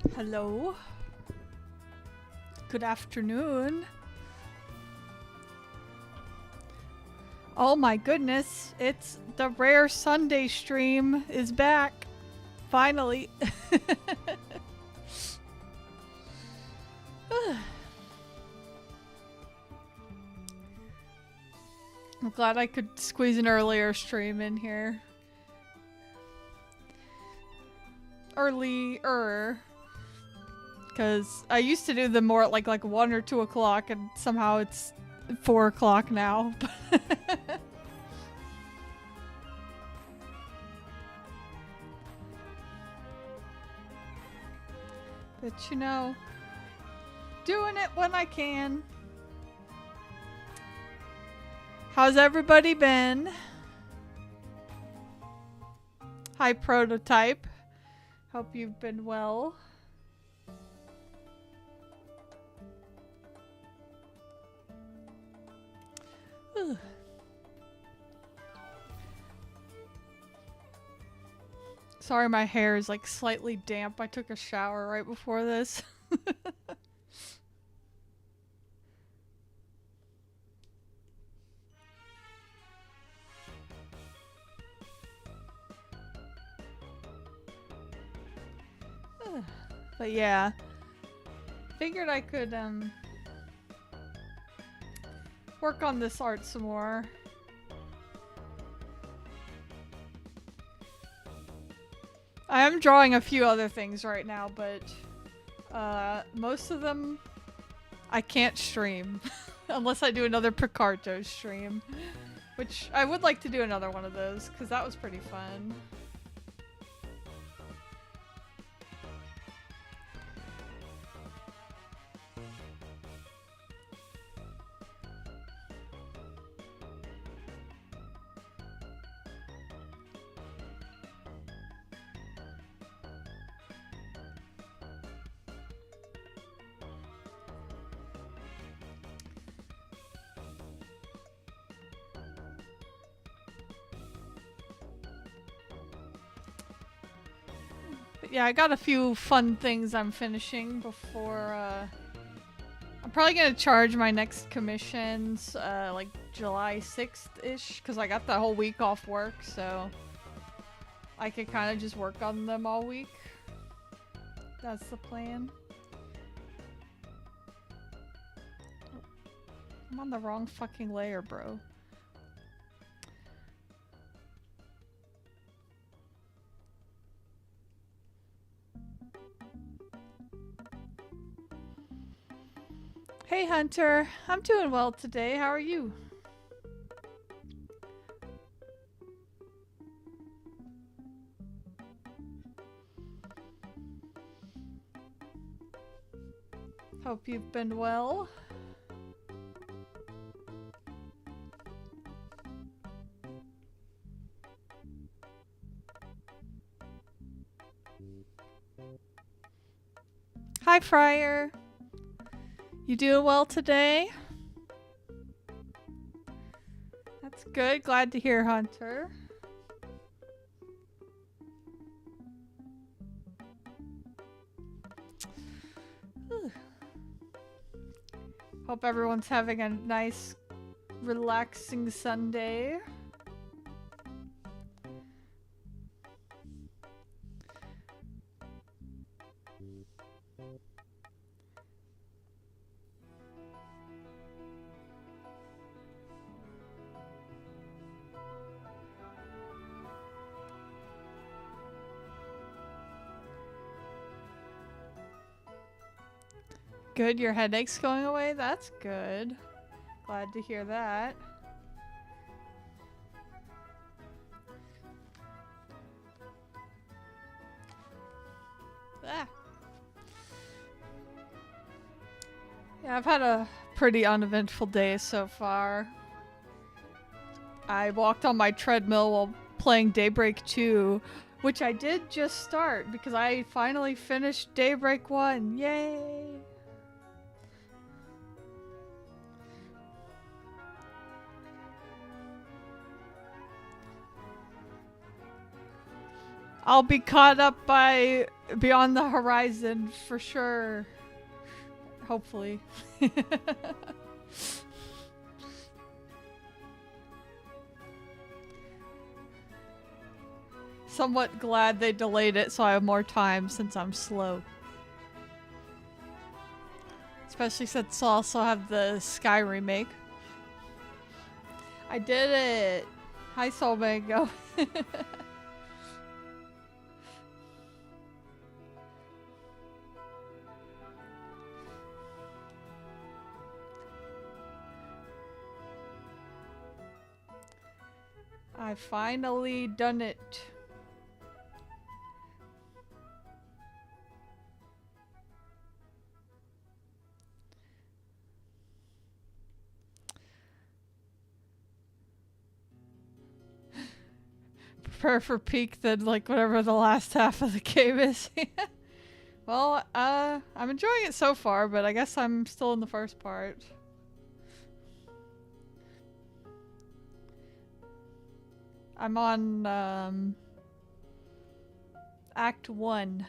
Hello. Good afternoon. Oh my goodness, it's the rare Sunday stream is back. Finally. I'm glad I could squeeze an earlier stream in here. Earlier. Because I used to do them more at like 1 or 2 o'clock, and somehow it's 4 o'clock now. But you know, doing it when I can. How's everybody been? Hi, Prototype. Hope you've been well. Ugh. Sorry, my hair is like slightly damp. I took a shower right before this. But yeah, figured I could work on this art some more. I am drawing a few other things right now, but most of them I can't stream unless I do another Picarto stream, which I would like to do another one of those because that was pretty fun. Yeah, I got a few fun things I'm finishing before, I'm probably gonna charge my next commissions, like July 6th-ish, because I got that whole week off work, so I could kind of just work on them all week. That's the plan. I'm on the wrong fucking layer, bro. Hey Hunter, I'm doing well today. How are you? Hope you've been well. Hi Friar. You doing well today? That's good. Glad to hear, Hunter. Hope everyone's having a nice, relaxing Sunday. Good, your headache's going away? That's good. Glad to hear that. Ah. Yeah, I've had a pretty uneventful day so far. I walked on my treadmill while playing Daybreak 2, which I did just start because I finally finished Daybreak 1. Yay! I'll be caught up by beyond the horizon for sure. Hopefully. Somewhat glad they delayed it so I have more time since I'm slow. Especially since I'll also have the Sky remake. I did it! Hi Soul Mango. I finally done it. Prepare for peak than like whatever the last half of the game is. Well, I'm enjoying it so far, but I guess I'm still in the first part. I'm on, Act 1.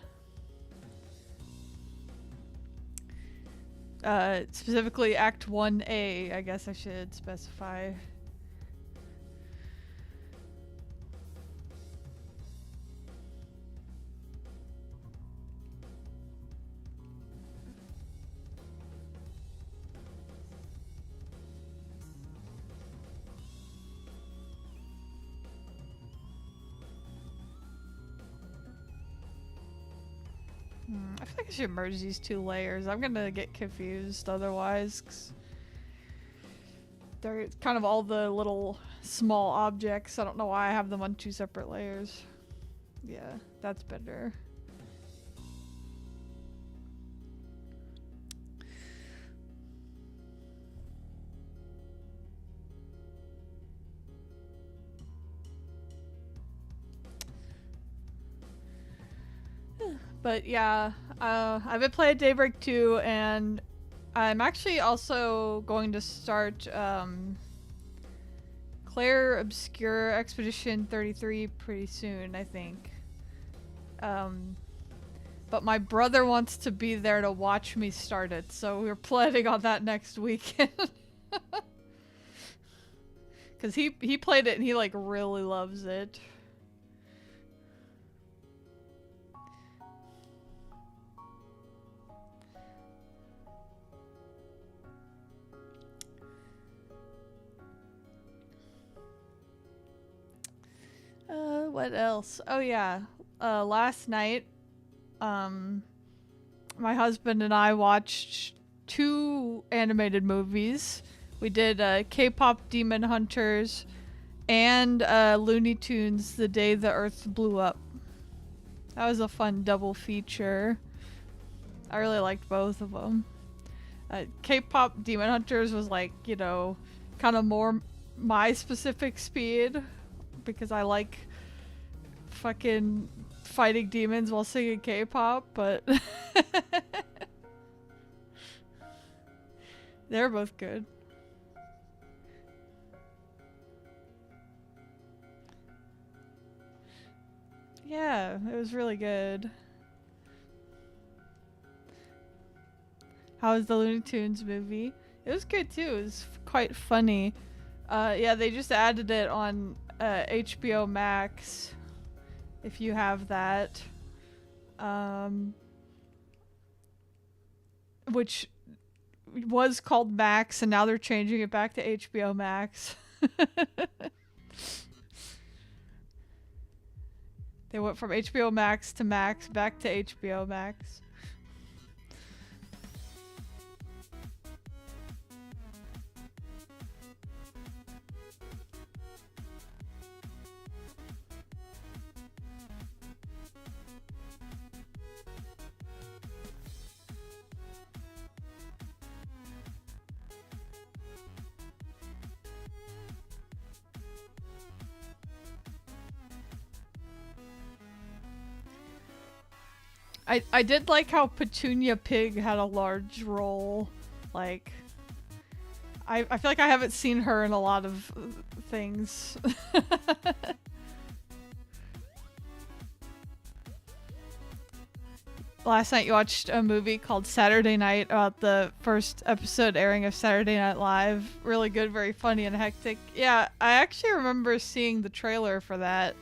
Specifically Act 1A, I guess I should specify. I feel like I should merge these two layers. I'm gonna get confused otherwise. 'Cause they're kind of all the little small objects. I don't know why I have them on two separate layers. Yeah, that's better. But yeah, I've been playing Daybreak 2, and I'm actually also going to start Claire Obscure Expedition 33 pretty soon, I think. But my brother wants to be there to watch me start it, so we're planning on that next weekend. Cause he played it and he like really loves it. What else? Oh yeah. Last night, my husband and I watched 2 animated movies. We did K-pop Demon Hunters and Looney Tunes The Day the Earth Blew Up. That was a fun double feature. I really liked both of them. K-pop Demon Hunters was like, you know, kind of more my specific speed because I like fucking fighting demons while singing K-pop, but they're both good. Yeah, it was really good. How was the Looney Tunes movie? It was good too. It was quite funny. Yeah, they just added it on HBO Max. If you have that. Which was called Max, and now they're changing it back to HBO Max. They went from HBO Max to Max, back to HBO Max. I did like how Petunia Pig had a large role. Like, I feel like I haven't seen her in a lot of things. last night you watched a movie called Saturday Night about the first episode airing of Saturday Night Live. Really good, very funny and hectic. Yeah, I actually remember seeing the trailer for that.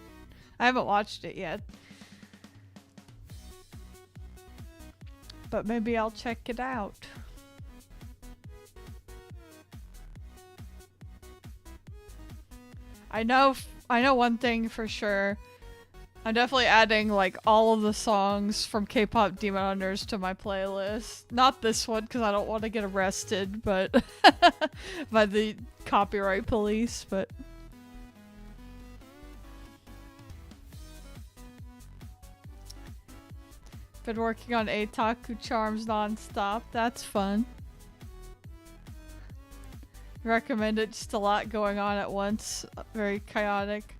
I haven't watched it yet. But maybe I'll check it out. I know one thing for sure. I'm definitely adding like all of the songs from K-pop Demon Hunters to my playlist. Not this one because I don't want to get arrested, but by the copyright police. But been working on Eitaku Charms nonstop. That's fun. Recommend it. Just a lot going on at once. Very chaotic.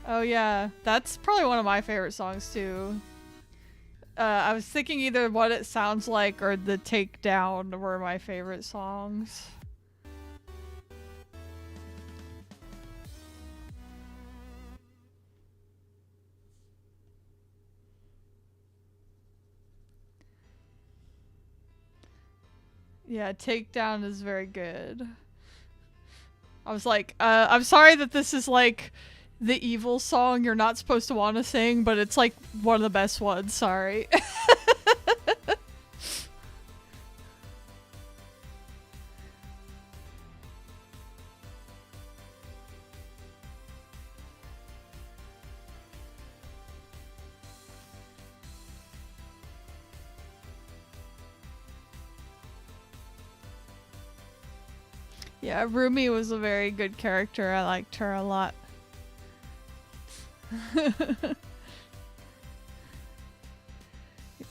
Oh yeah, that's probably one of my favorite songs too. I was thinking either What It Sounds Like or The Takedown were my favorite songs. Yeah, Takedown is very good. I was like, I'm sorry that this is like the evil song you're not supposed to want to sing, but it's like one of the best ones, sorry. Yeah, Rumi was a very good character. I liked her a lot.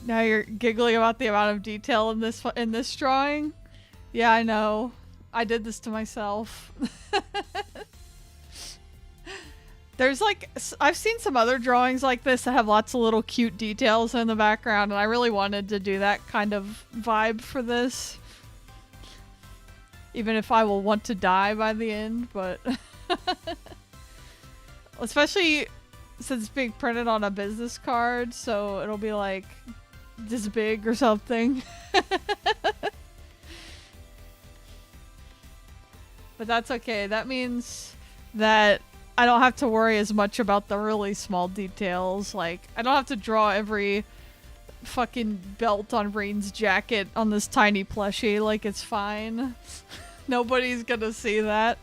Now you're giggling about the amount of detail in this drawing. Yeah, I know. I did this to myself. There's like, I've seen some other drawings like this that have lots of little cute details in the background, and I really wanted to do that kind of vibe for this. Even if I will want to die by the end, but especially since it's being printed on a business card, so it'll be like this big or something. But that's okay. That means that I don't have to worry as much about the really small details. Like, I don't have to draw every fucking belt on Rain's jacket on this tiny plushie. Like, it's fine. Nobody's gonna see that.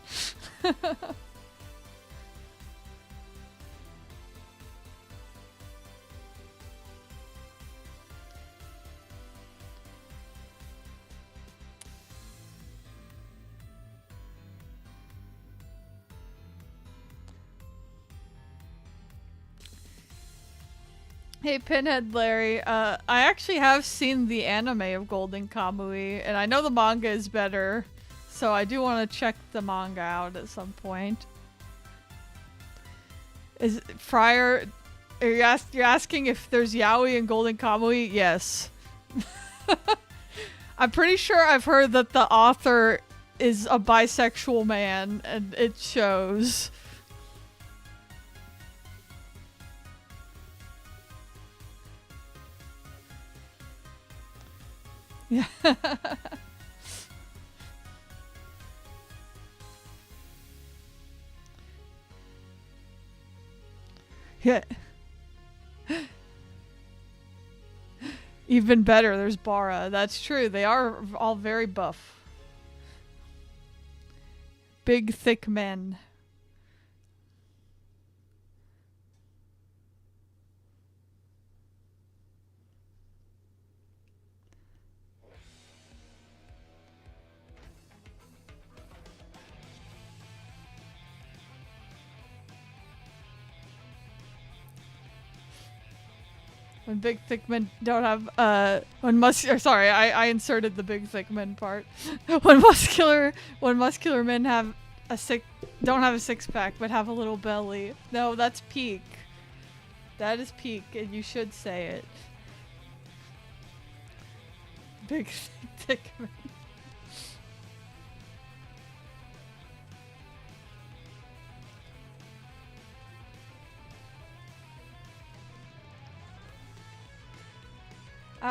Hey, Pinhead Larry, I actually have seen the anime of Golden Kamui, and I know the manga is better, so I do want to check the manga out at some point. Is Friar, you're asking if there's yaoi in Golden Kamui? Yes. I'm pretty sure I've heard that the author is a bisexual man, and it shows. Yeah. Yeah. Even better, there's Bara. That's true. They are all very buff. Big, thick men. When big thick men don't have sorry, I inserted the big thick men part. when muscular men have don't have a six pack but have a little belly. No, that's peak. That is peak, and you should say it. Big thick men.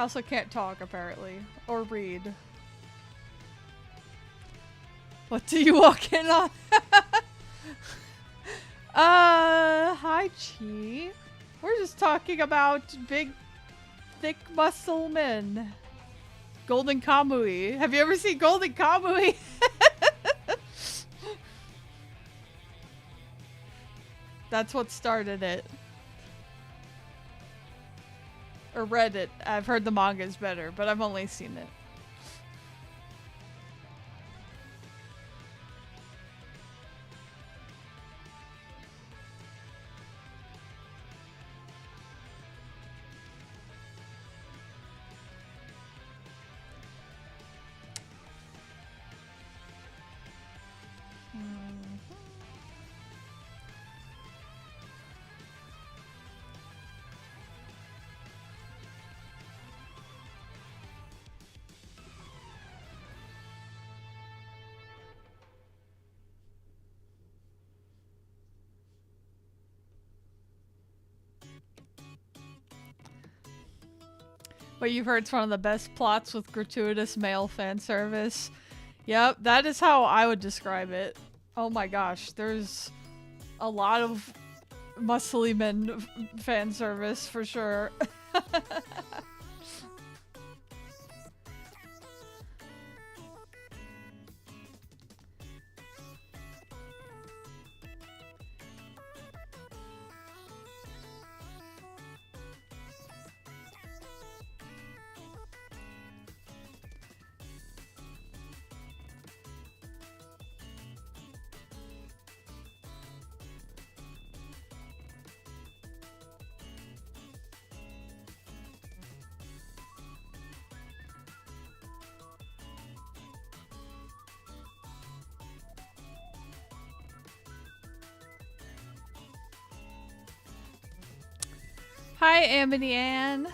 also can't talk, apparently. Or read. What do you walk in on? Hi, Chi. We're just talking about big, thick muscle men. Golden Kamui. Have you ever seen Golden Kamui? That's what started it. Or read it. I've heard the manga is better, but I've only seen it. But you've heard it's one of the best plots with gratuitous male fan service. Yep, that is how I would describe it. Oh my gosh, there's a lot of muscly men fan service for sure. Hi, Amity Ann.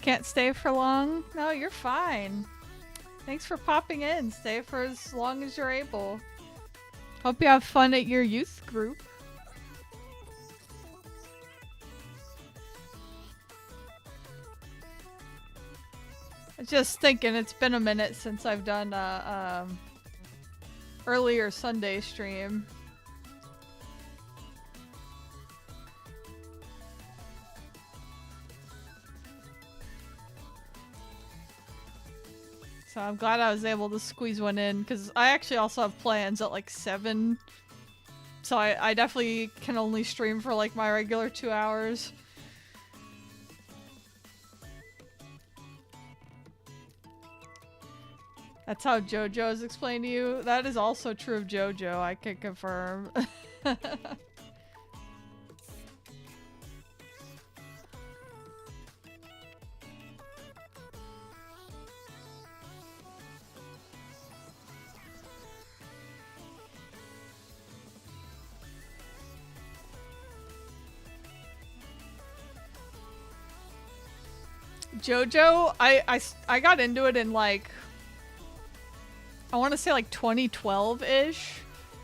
Can't stay for long? No, you're fine. Thanks for popping in. Stay for as long as you're able. Hope you have fun at your youth group. I was just thinking it's been a minute since I've done a earlier Sunday stream. So I'm glad I was able to squeeze one in, because I actually also have plans at like 7. So I definitely can only stream for like my regular 2 hours. That's how JoJo is explained to you. That is also true of JoJo, I can confirm. JoJo, I got into it in like, I want to say like 2012-ish.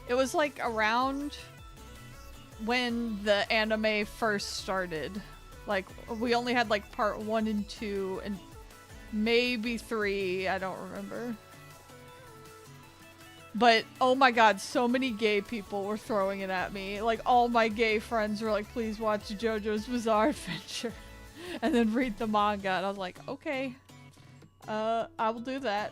It was like around when the anime first started. Like, we only had like part 1 and 2 and maybe 3, I don't remember. But oh my god, so many gay people were throwing it at me. Like, all my gay friends were like, please watch JoJo's Bizarre Adventure. And then read the manga, and I was like, okay, I will do that.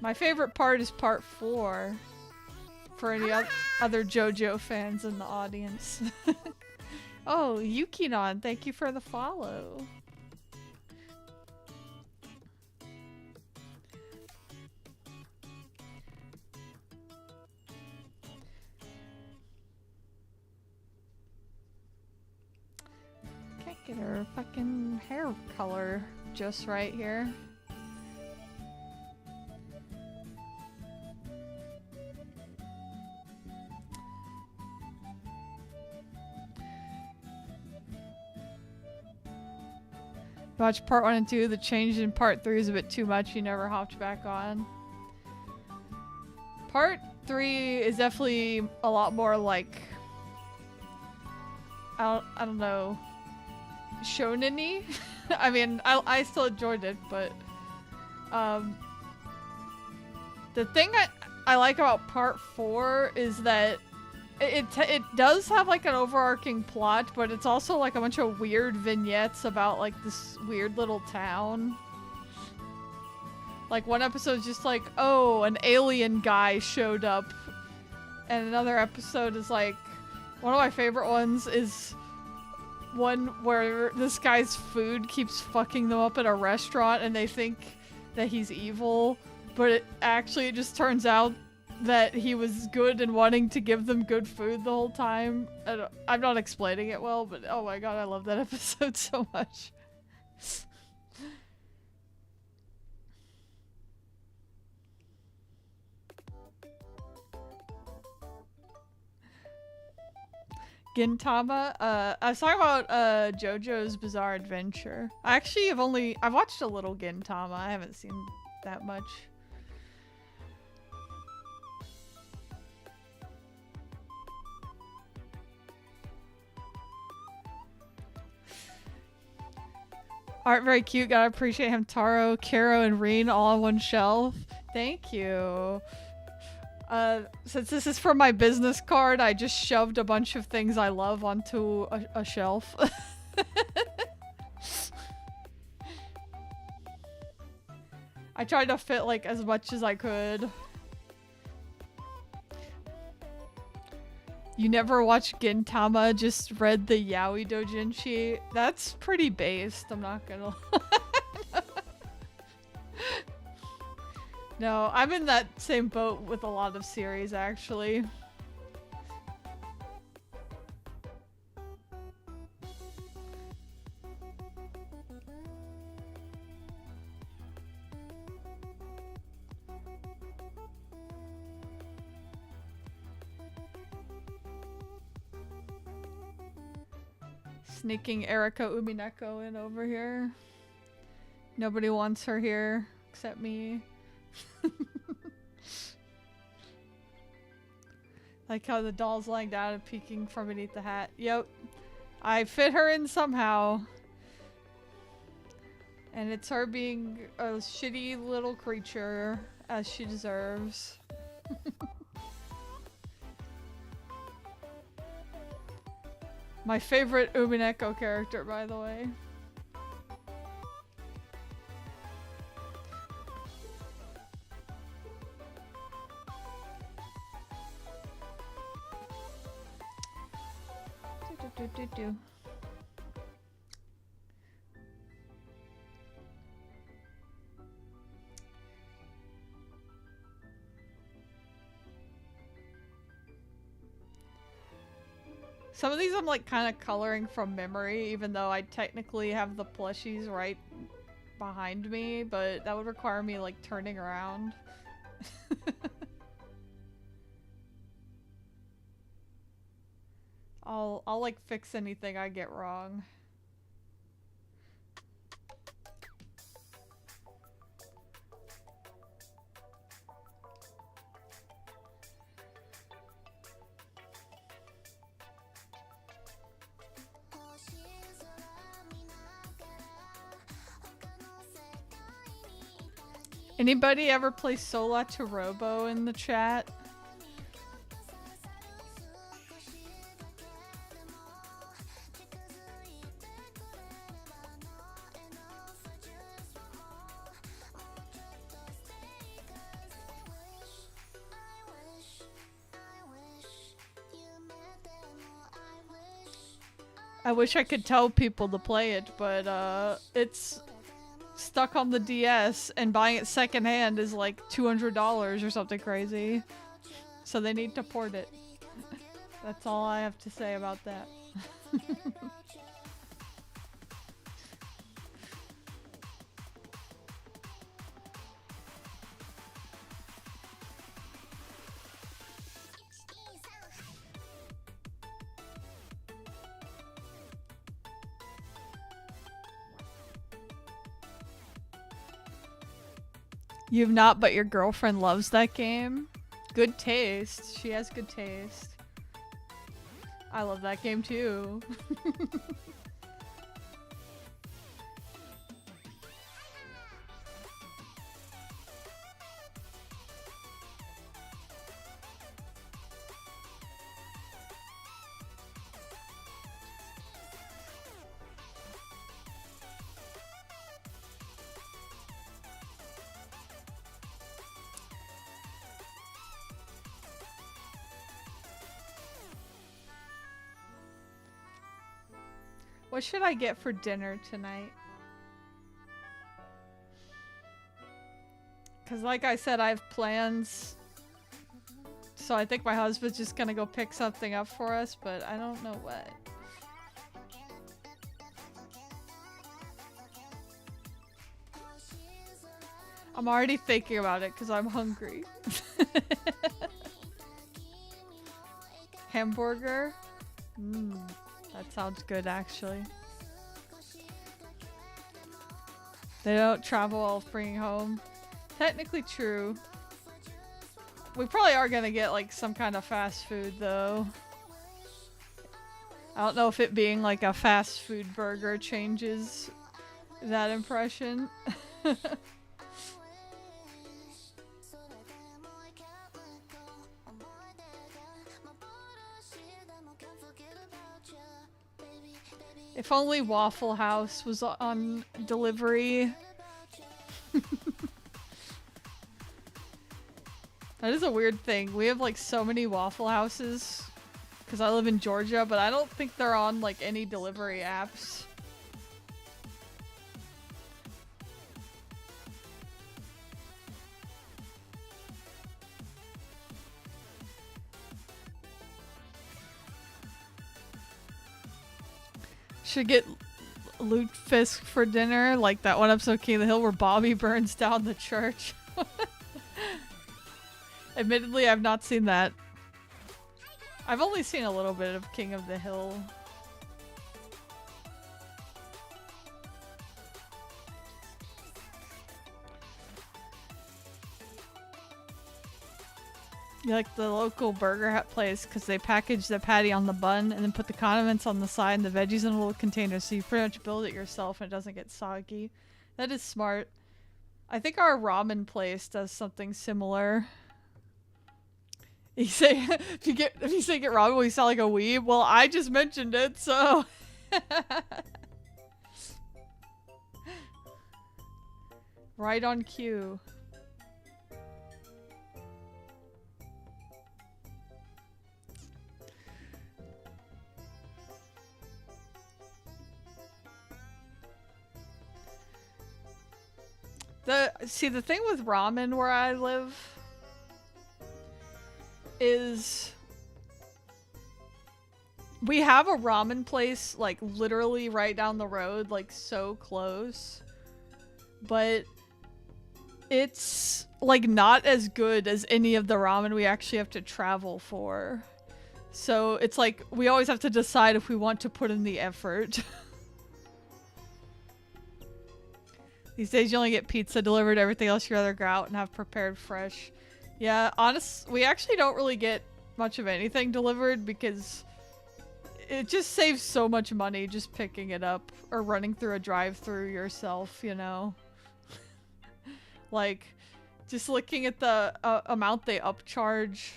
My favorite part is part 4, for any other JoJo fans in the audience. Oh, Yukinon, thank you for the follow. Get her fucking hair color just right here. Watch part 1 and 2. The change in part 3 is a bit too much. You never hopped back on. Part 3 is definitely a lot more like, I don't know, shonen-y. I mean, I still enjoyed it, but the thing I like about part 4 is that it does have like an overarching plot, but it's also like a bunch of weird vignettes about like this weird little town. Like one episode is just like, oh, an alien guy showed up, and another episode is like, one of my favorite ones is one where this guy's food keeps fucking them up at a restaurant and they think that he's evil, but it actually just turns out that he was good and wanting to give them good food the whole time. I'm not explaining it well, but oh my god, I love that episode so much. Gintama? I was talking about JoJo's Bizarre Adventure. I actually I've watched a little Gintama. I haven't seen that much. Art very cute. Gotta appreciate Hamtaro, Karo, and Reen all on one shelf. Thank you. Since this is for my business card, I just shoved a bunch of things I love onto a shelf. I tried to fit like as much as I could. You never watched Gintama, just read the Yaoi Dojinshi? That's pretty based, I'm not gonna lie. No, I'm in that same boat with a lot of series, actually. Sneaking Erika Umineko in over here. Nobody wants her here except me. Like how the doll's lying down and peeking from beneath the hat. Yep. I fit her in somehow. And it's her being a shitty little creature, as she deserves. My favorite Umineko character, by the way. Do. Some of these I'm like kind of coloring from memory, even though I technically have the plushies right behind me, but that would require me like turning around. I'll like fix anything I get wrong. Anybody ever play Sola to Robo in the chat? I wish I could tell people to play it, but it's stuck on the DS, and buying it secondhand is like $200 or something crazy. So they need to port it. That's all I have to say about that. You've not, but your girlfriend loves that game? good taste. She has good taste. I love that game too. What should I get for dinner tonight? Because like I said, I have plans. So I think my husband's just gonna go pick something up for us, but I don't know what. I'm already thinking about it because I'm hungry. Hamburger? That sounds good, actually. They don't travel while bringing home. Technically true. We probably are gonna get like some kind of fast food though. I don't know if it being like a fast food burger changes that impression. If only Waffle House was on delivery. That is a weird thing. We have like so many Waffle Houses because I live in Georgia, but I don't think they're on like any delivery apps. Should get lutefisk for dinner, like that one episode of King of the Hill where Bobby burns down the church. Admittedly, I've not seen that. I've only seen a little bit of King of the Hill. You like the local burger hut place because they package the patty on the bun and then put the condiments on the side and the veggies in a little container, so you pretty much build it yourself and it doesn't get soggy. That is smart. I think our ramen place does something similar. You say if you say get ramen, will you sound like a weeb? Well, I just mentioned it, so right on cue. The thing with ramen where I live is we have a ramen place like literally right down the road, like so close, but it's like not as good as any of the ramen we actually have to travel for. So it's like we always have to decide if we want to put in the effort. These days you only get pizza delivered, everything else you rather go out and have prepared fresh. Yeah, we actually don't really get much of anything delivered because it just saves so much money just picking it up or running through a drive-thru yourself, you know? Like, just looking at the amount they upcharge.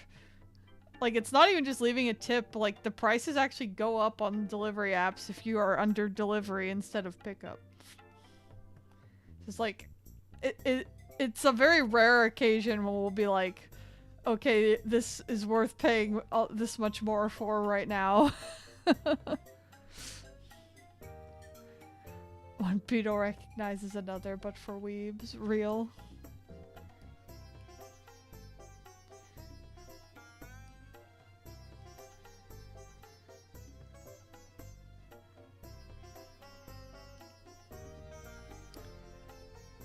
Like, it's not even just leaving a tip, like, the prices actually go up on delivery apps if you are under delivery instead of pickup. It's like, it's a very rare occasion when we'll be like, okay, this is worth paying this much more for right now. One pedo recognizes another, but for weebs, real.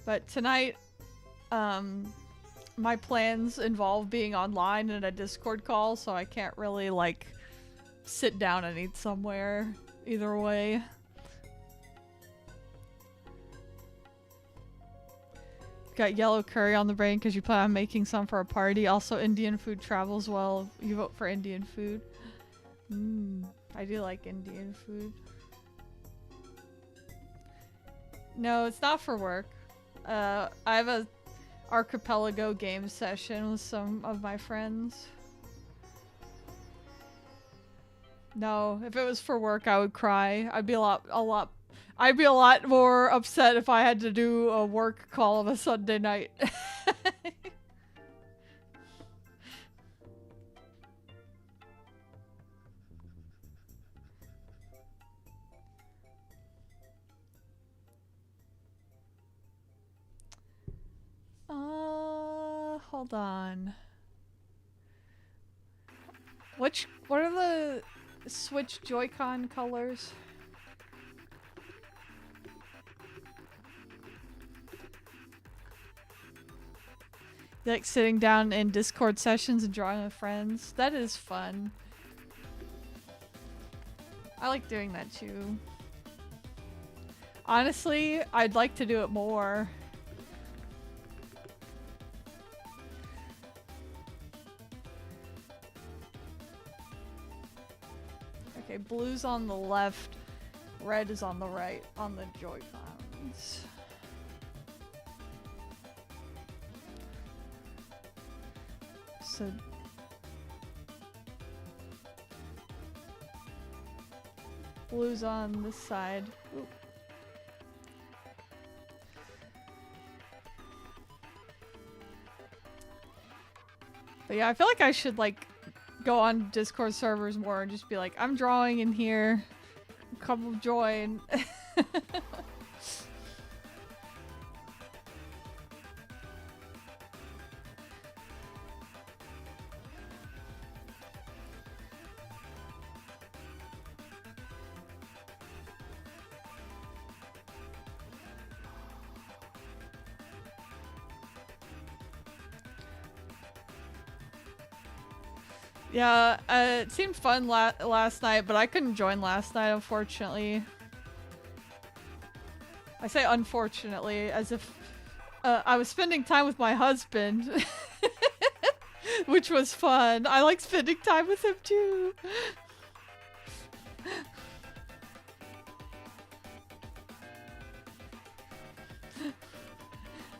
But tonight, my plans involve being online in a Discord call, so I can't really, like, sit down and eat somewhere either way. got yellow curry on the brain because you plan on making some for a party. Also, Indian food travels well. You vote for Indian food. I do like Indian food. No, it's not for work. I have a archipelago game session with some of my friends. No, if it was for work, I would cry. I'd be I'd be a lot more upset if I had to do a work call on a Sunday night. Hold on. What are the Switch Joy-Con colors? You like sitting down in Discord sessions and drawing with friends? That is fun. I like doing that too. Honestly, I'd like to do it more. Okay, blue's on the left, red is on the right on the Joy-Cons. So blue's on this side. Ooh. But yeah, I feel like I should like go on Discord servers more and just be like, I'm drawing in here. Come join. Yeah, it seemed fun last night, but I couldn't join last night, unfortunately. I say unfortunately, as if I was spending time with my husband, which was fun. I like spending time with him too.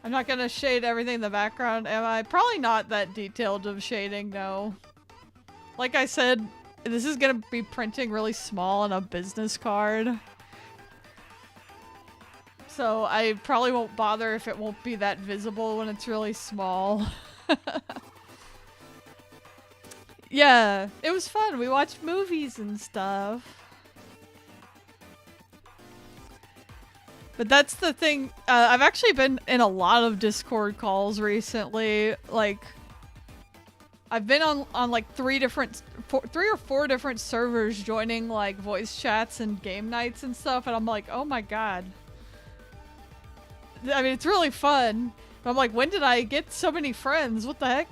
I'm not gonna shade everything in the background, am I? Probably not that detailed of shading, no. Like I said, this is gonna be printing really small on a business card. So I probably won't bother if it won't be that visible when it's really small. Yeah, it was fun. We watched movies and stuff. But that's the thing. I've actually been in a lot of Discord calls recently. Like, I've been on like three or four different servers joining like voice chats and game nights and stuff, and I'm like, oh my god. I mean, it's really fun. But I'm like, when did I get so many friends? What the heck?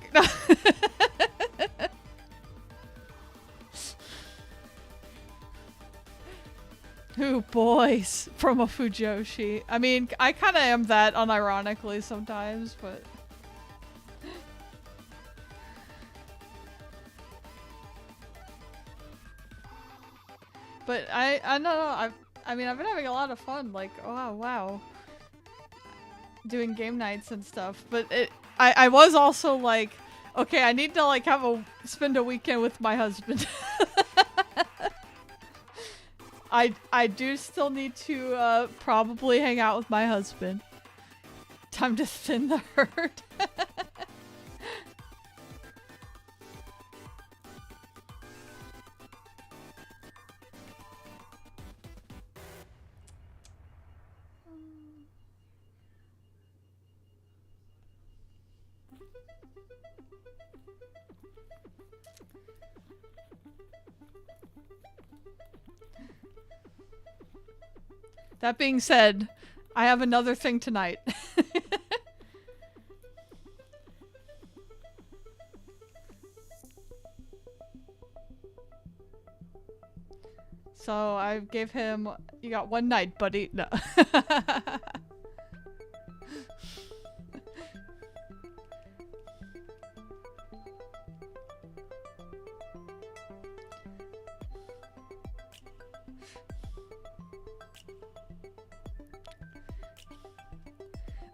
Ooh, boys from a Fujoshi. I mean, I kind of am that unironically sometimes, but... But I don't know, I mean, I've been having a lot of fun, like, oh wow. Doing game nights and stuff, but I was also like, okay, I need to like spend a weekend with my husband. I do still need to probably hang out with my husband. Time to thin the herd. That being said, I have another thing tonight. So I gave him, you got one night, buddy. No.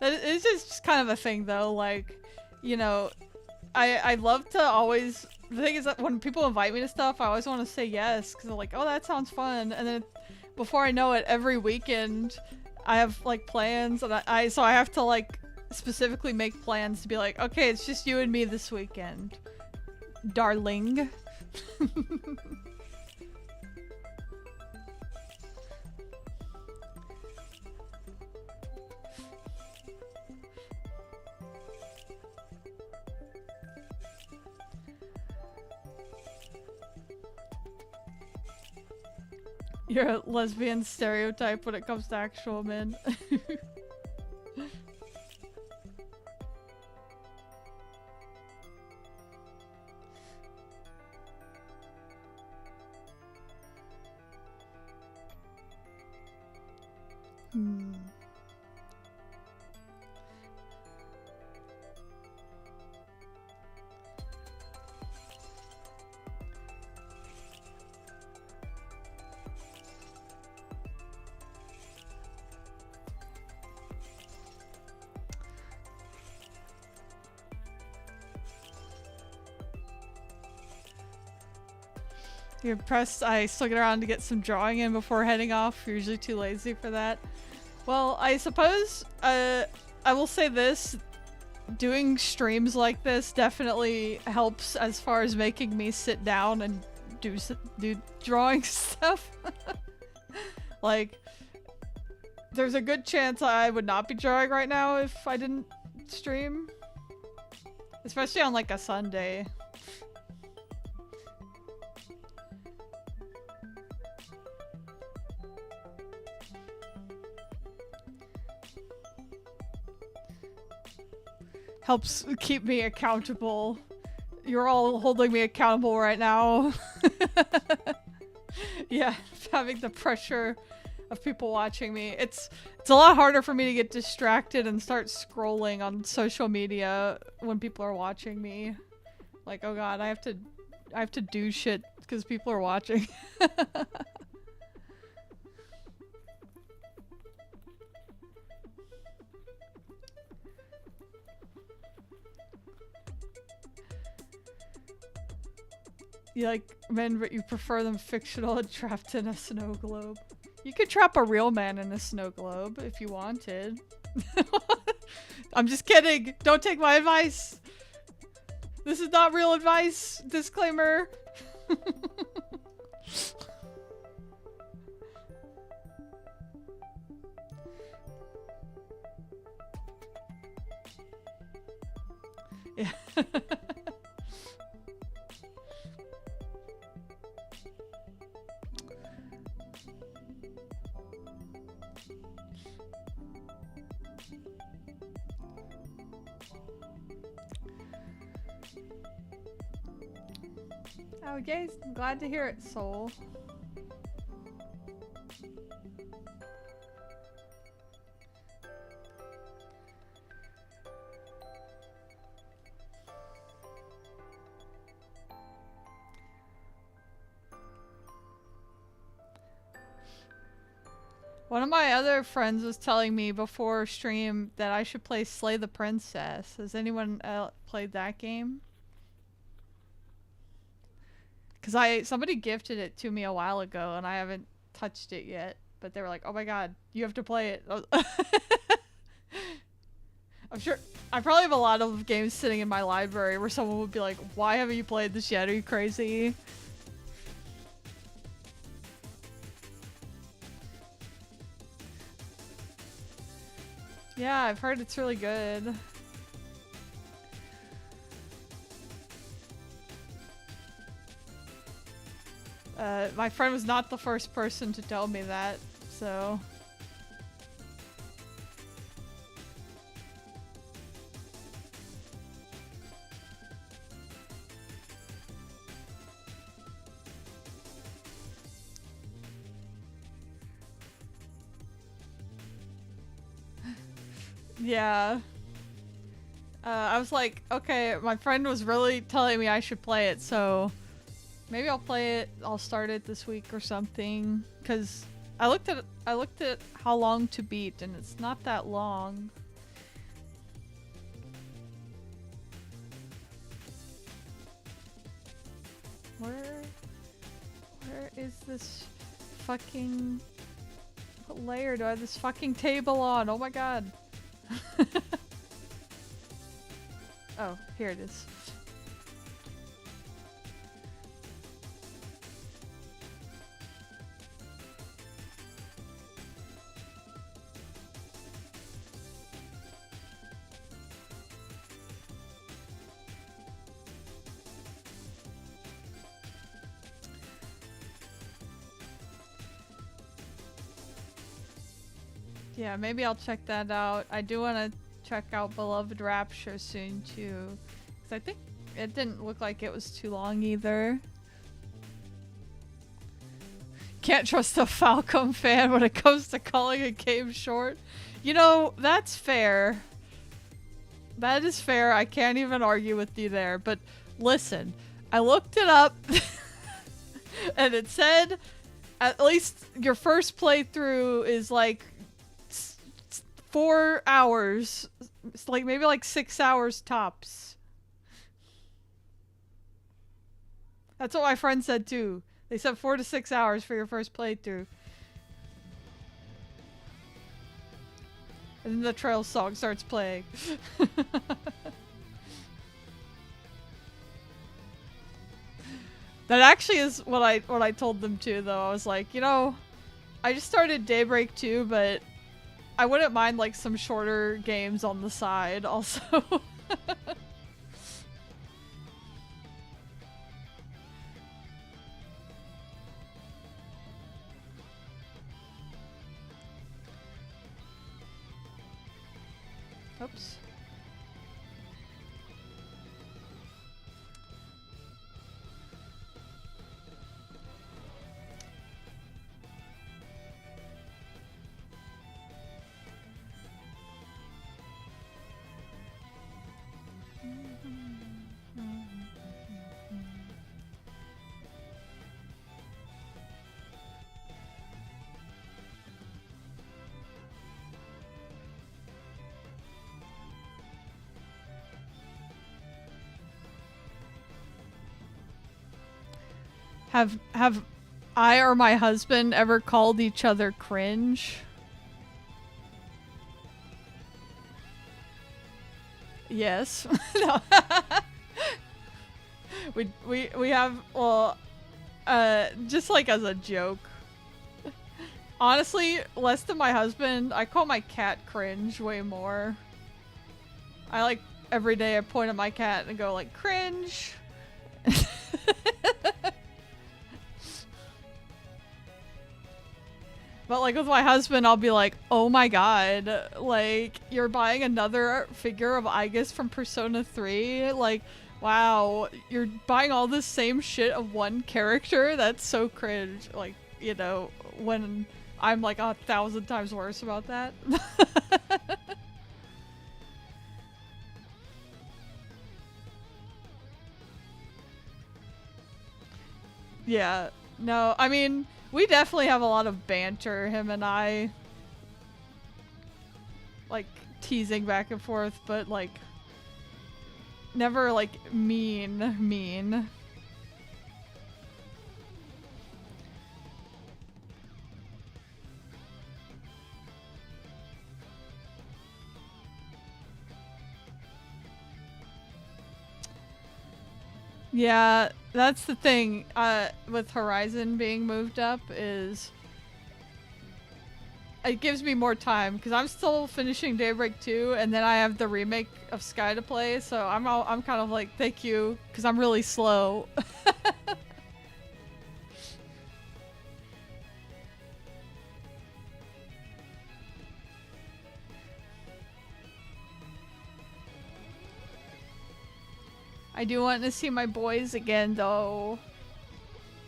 It's just kind of a thing though, like, you know, I love to always, the thing is that when people invite me to stuff, I always want to say yes, because I'm like, oh, that sounds fun, and then before I know it, every weekend, I have, like, plans, and so I have to, like, specifically make plans to be like, okay, it's just you and me this weekend, darling. You're a lesbian stereotype when it comes to actual men. Hmm. You're impressed I still get around to get some drawing in before heading off. You're usually too lazy for that. Well, I suppose, I will say this. Doing streams like this definitely helps as far as making me sit down and do drawing stuff. Like, there's a good chance I would not be drawing right now if I didn't stream. Especially on like a Sunday. Helps keep me accountable. You're all holding me accountable right now. Yeah, having the pressure of people watching me. It's a lot harder for me to get distracted and start scrolling on social media when people are watching me. Like, oh god, I have to do shit because people are watching. You like men, but you prefer them fictional and trapped in a snow globe. You could trap a real man in a snow globe if you wanted. I'm just kidding. Don't take my advice. This is not real advice. Disclaimer. Yeah. Oh, yay. I'm glad to hear it, Soul. One of my other friends was telling me before stream that I should play Slay the Princess. Has anyone played that game? Because somebody gifted it to me a while ago and I haven't touched it yet. But they were like, oh my god, you have to play it. I'm sure I probably have a lot of games sitting in my library where someone would be like, why haven't you played this yet? Are you crazy? Yeah, I've heard it's really good. My friend was not the first person to tell me that, so... Yeah. I was like, okay, my friend was really telling me I should play it, so maybe I'll play it. I'll start it this week or something. Cause I looked at how long to beat, and it's not that long. Where is this fucking... What layer do I have this fucking table on? Oh my god. Oh, here it is. Yeah, maybe I'll check that out. I do want to check out Beloved Rapture soon too, because I think it didn't look like it was too long either. Can't trust a Falcom fan when it comes to calling a game short. You know, that's fair. That is fair. I can't even argue with you there. But listen, I looked it up and it said at least your first playthrough is like 4 hours. It's like maybe like 6 hours tops. That's what my friend said too. They said 4 to 6 hours for your first playthrough. And then the trail song starts playing. That actually is what I told them too though. I was like, you know, I just started Daybreak 2, but I wouldn't mind like some shorter games on the side also. Oops. Have I or my husband ever called each other cringe? Yes. No. we have, well, just like as a joke. Honestly, less than my husband, I call my cat cringe way more. I like every day I point at my cat and go like cringe. But like with my husband, I'll be like, oh my god, like you're buying another figure of Aigis from Persona 3? Like, wow, you're buying all this same shit of one character? That's so cringe. Like, you know, when I'm like 1,000 times worse about that. Yeah, no, I mean, we definitely have a lot of banter, him and I. Like, teasing back and forth, but like, never like mean. Yeah, that's the thing with Horizon being moved up is it gives me more time because I'm still finishing Daybreak 2 and then I have the remake of Sky to play, so I'm kind of like thank you because I'm really slow. I do want to see my boys again, though.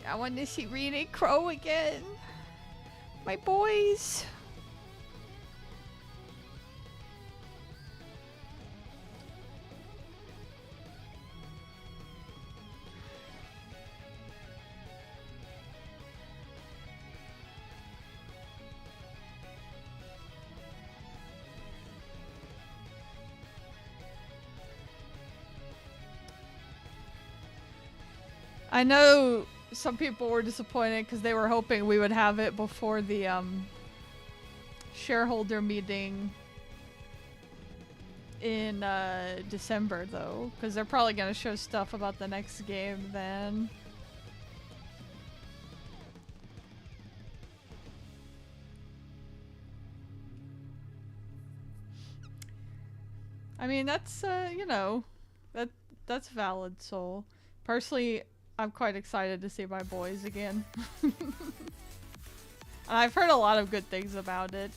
I want to see Rene Crow again. My boys. I know some people were disappointed because they were hoping we would have it before the shareholder meeting in December, though, because they're probably going to show stuff about the next game then. I mean, that's, you know, that's valid, Soul. Personally, I'm quite excited to see my boys again. I've heard a lot of good things about it.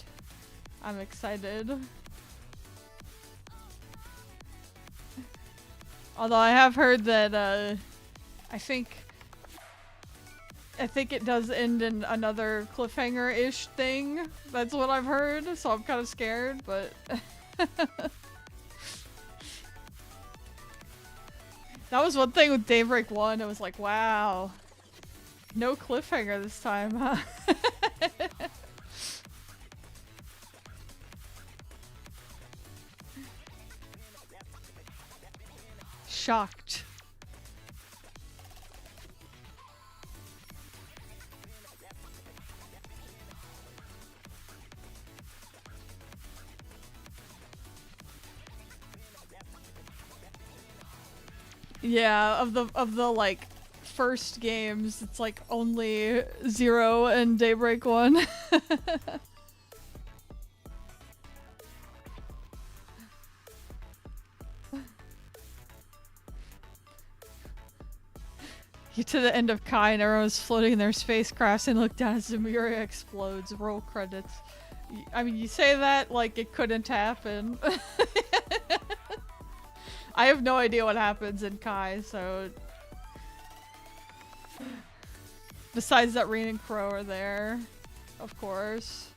I'm excited. Although I have heard that, I think it does end in another cliffhanger-ish thing. That's what I've heard, so I'm kind of scared, but... That was one thing with Daybreak 1, it was like, wow. No cliffhanger this time, huh? Shocked. Yeah, of the like first games, it's like only 0 and Daybreak 1. Get to the end of Kai and everyone's floating in their spacecrafts and look down as Zemuria explodes. Roll credits. I mean, you say that like it couldn't happen. I have no idea what happens in Kai, so... Besides that Rin and Crow are there, of course.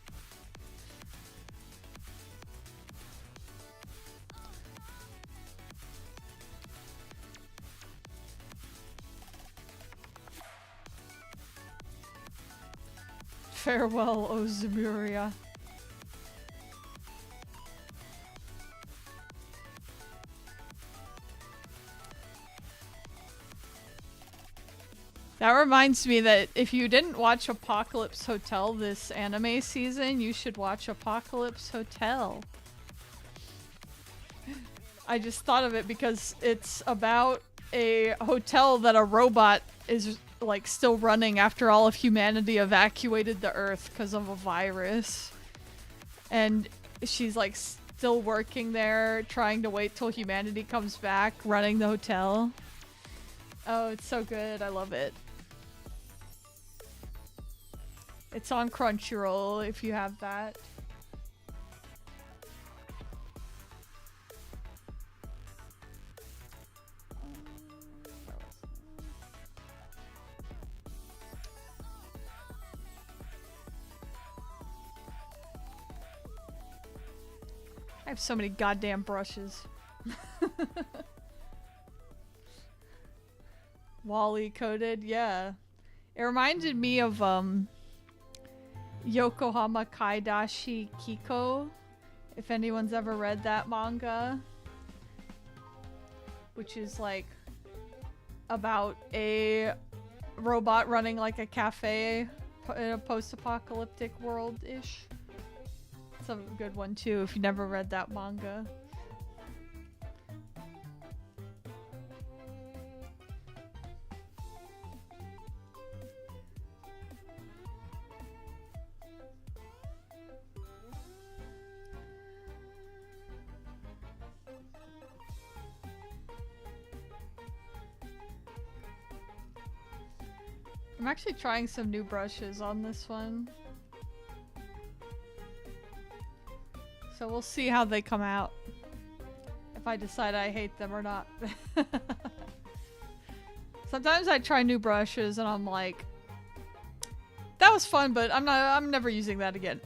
Farewell, O Zemuria. That reminds me that if you didn't watch Apocalypse Hotel this anime season, you should watch Apocalypse Hotel. I just thought of it because it's about a hotel that a robot is like still running after all of humanity evacuated the Earth because of a virus. And she's like still working there, trying to wait till humanity comes back, running the hotel. Oh, it's so good. I love it. It's on Crunchyroll if you have that. I have so many goddamn brushes. Wally coded, yeah. It reminded me of Yokohama Kaidashi Kiko, if anyone's ever read that manga, which is like about a robot running like a cafe in a post-apocalyptic world-ish. It's a good one too if you never read that manga. I'm actually trying some new brushes on this one. So we'll see how they come out. If I decide I hate them or not. Sometimes I try new brushes and I'm like, that was fun, but I'm never using that again.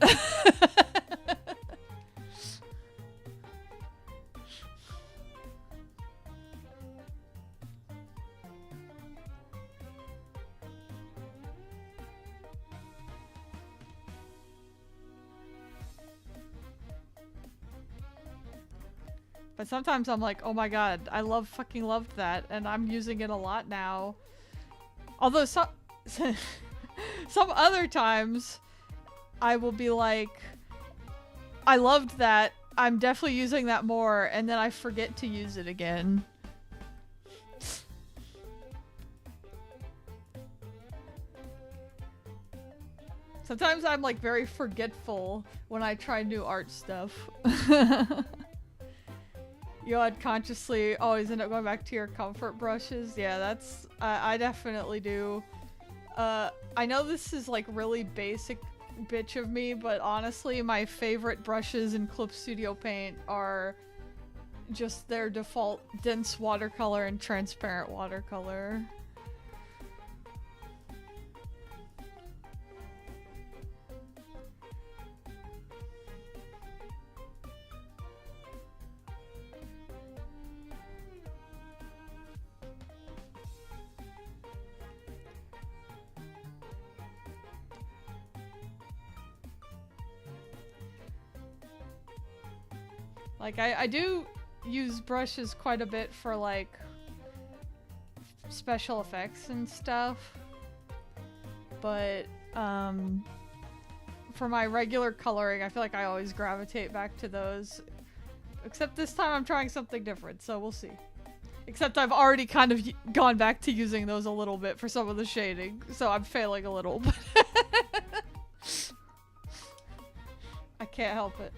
But sometimes I'm like, oh my god, I fucking loved that, and I'm using it a lot now. Although some some other times I will be like, I loved that. I'm definitely using that more, and then I forget to use it again. Sometimes I'm like very forgetful when I try new art stuff. You unconsciously always end up going back to your comfort brushes. Yeah, that's, I definitely do. I know this is like really basic bitch of me, but honestly my favorite brushes in Clip Studio Paint are just their default dense watercolor and transparent watercolor. Like, I do use brushes quite a bit for, like, special effects and stuff. But, for my regular coloring, I feel like I always gravitate back to those. Except this time I'm trying something different, so we'll see. Except I've already kind of gone back to using those a little bit for some of the shading, so I'm failing a little, but I can't help it.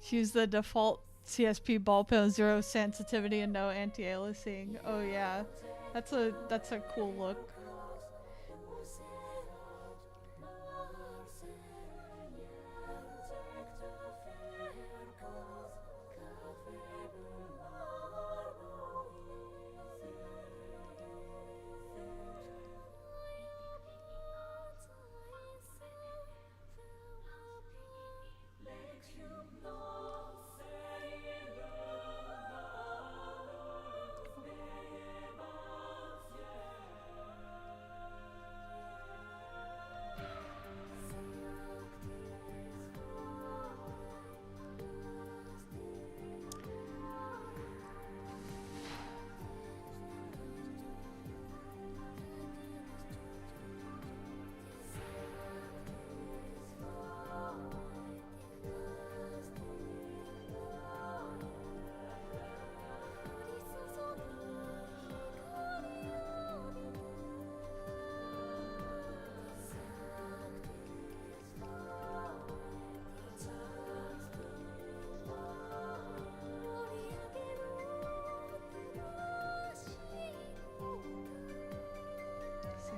Use the default CSP ball pen, 0 sensitivity and no anti-aliasing. Oh yeah, that's a cool look.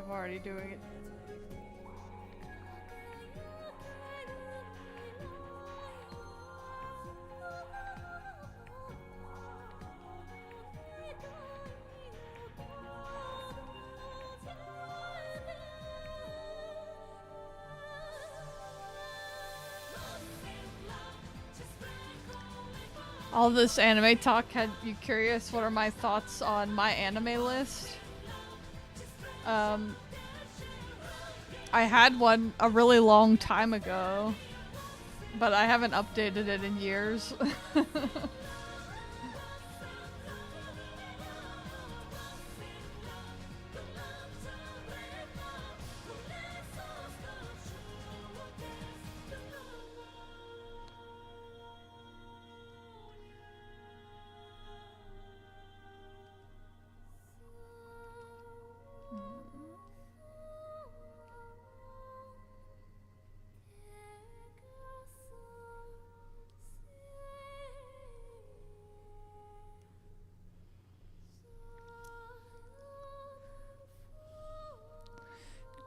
I'm already doing it. All this anime talk had you curious what are my thoughts on my anime list? I had one a really long time ago, but I haven't updated it in years.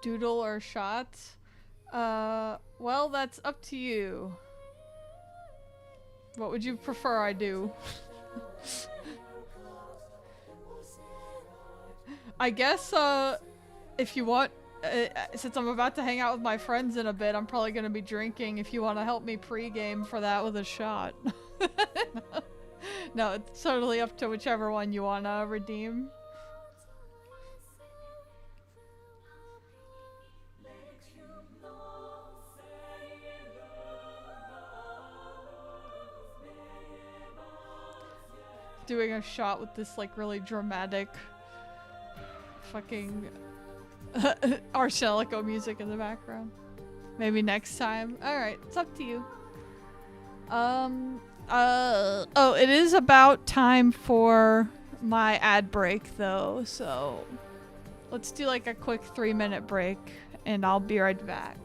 Doodle or shots? Well, that's up to you. What would you prefer I do? I guess, if you want, since I'm about to hang out with my friends in a bit, I'm probably gonna be drinking. If you want to help me pregame for that with a shot. No, it's totally up to whichever one you want to redeem. Doing a shot with this like really dramatic fucking Arshelico music in the background. Maybe next time. Alright, it's up to you. Oh, it is about time for my ad break though, so let's do like a quick 3-minute break and I'll be right back.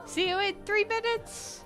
See you in 3 minutes!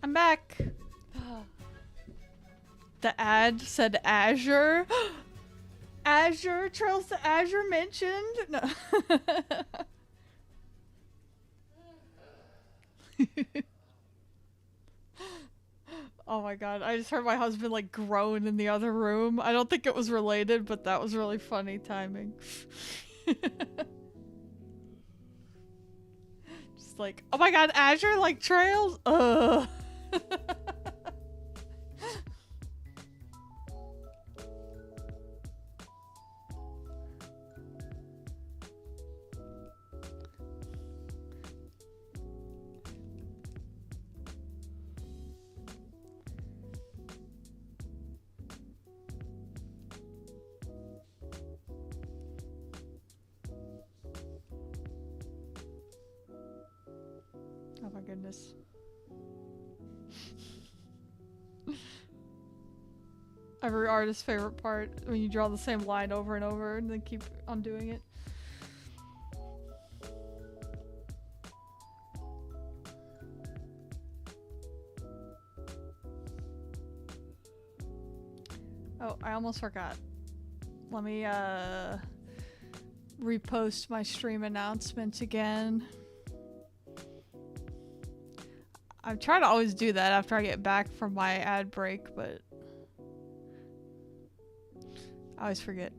I'm back. The ad said Azure. Azure, Trails to Azure mentioned? No. Oh my god, I just heard my husband like groan in the other room. I don't think it was related, but that was really funny timing. Just like, oh my god, Azure like Trails? Ugh. Oh my goodness. Every artist's favorite part, when you draw the same line over and over and then keep on doing it. Oh, I almost forgot. Let me repost my stream announcement again. I'm trying to always do that after I get back from my ad break, but I always forget.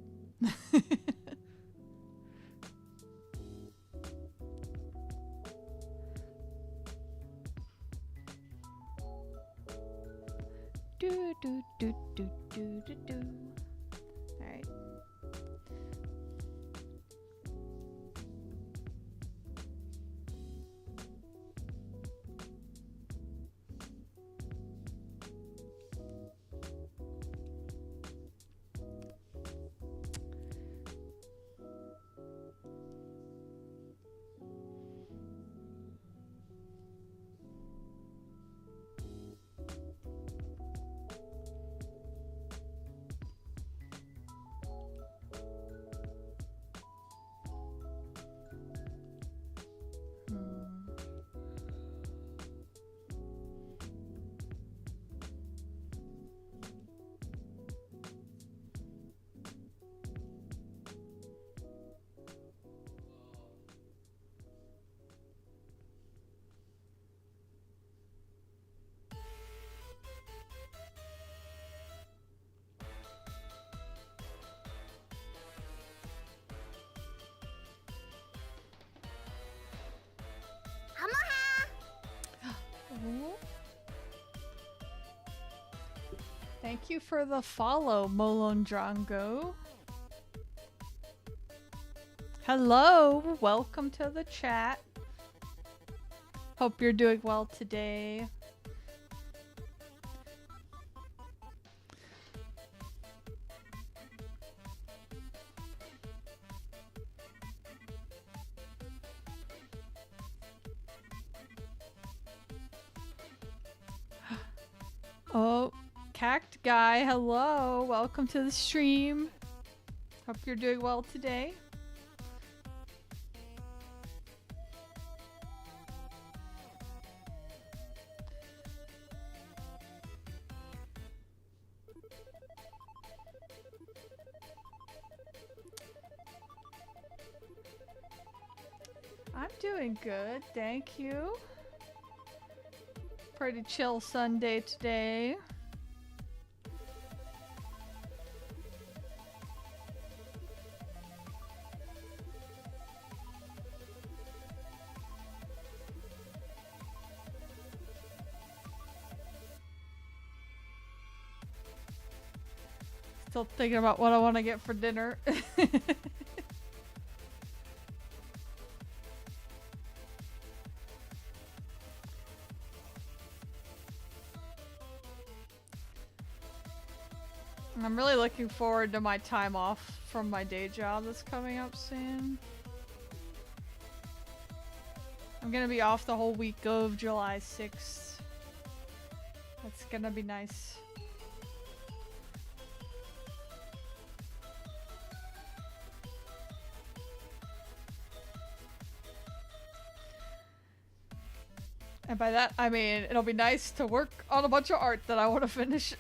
Do do do do do do do. All right. Thank you for the follow, Molondrango. Hello, welcome to the chat. Hope you're doing well today. Oh, Cact Guy, hello. Welcome to the stream. Hope you're doing well today. I'm doing good, thank you. Pretty chill Sunday today. Still thinking about what I want to get for dinner. I'm really looking forward to my time off from my day job that's coming up soon. I'm gonna be off the whole week of July 6th. That's gonna be nice. And by that, I mean, it'll be nice to work on a bunch of art that I want to finish.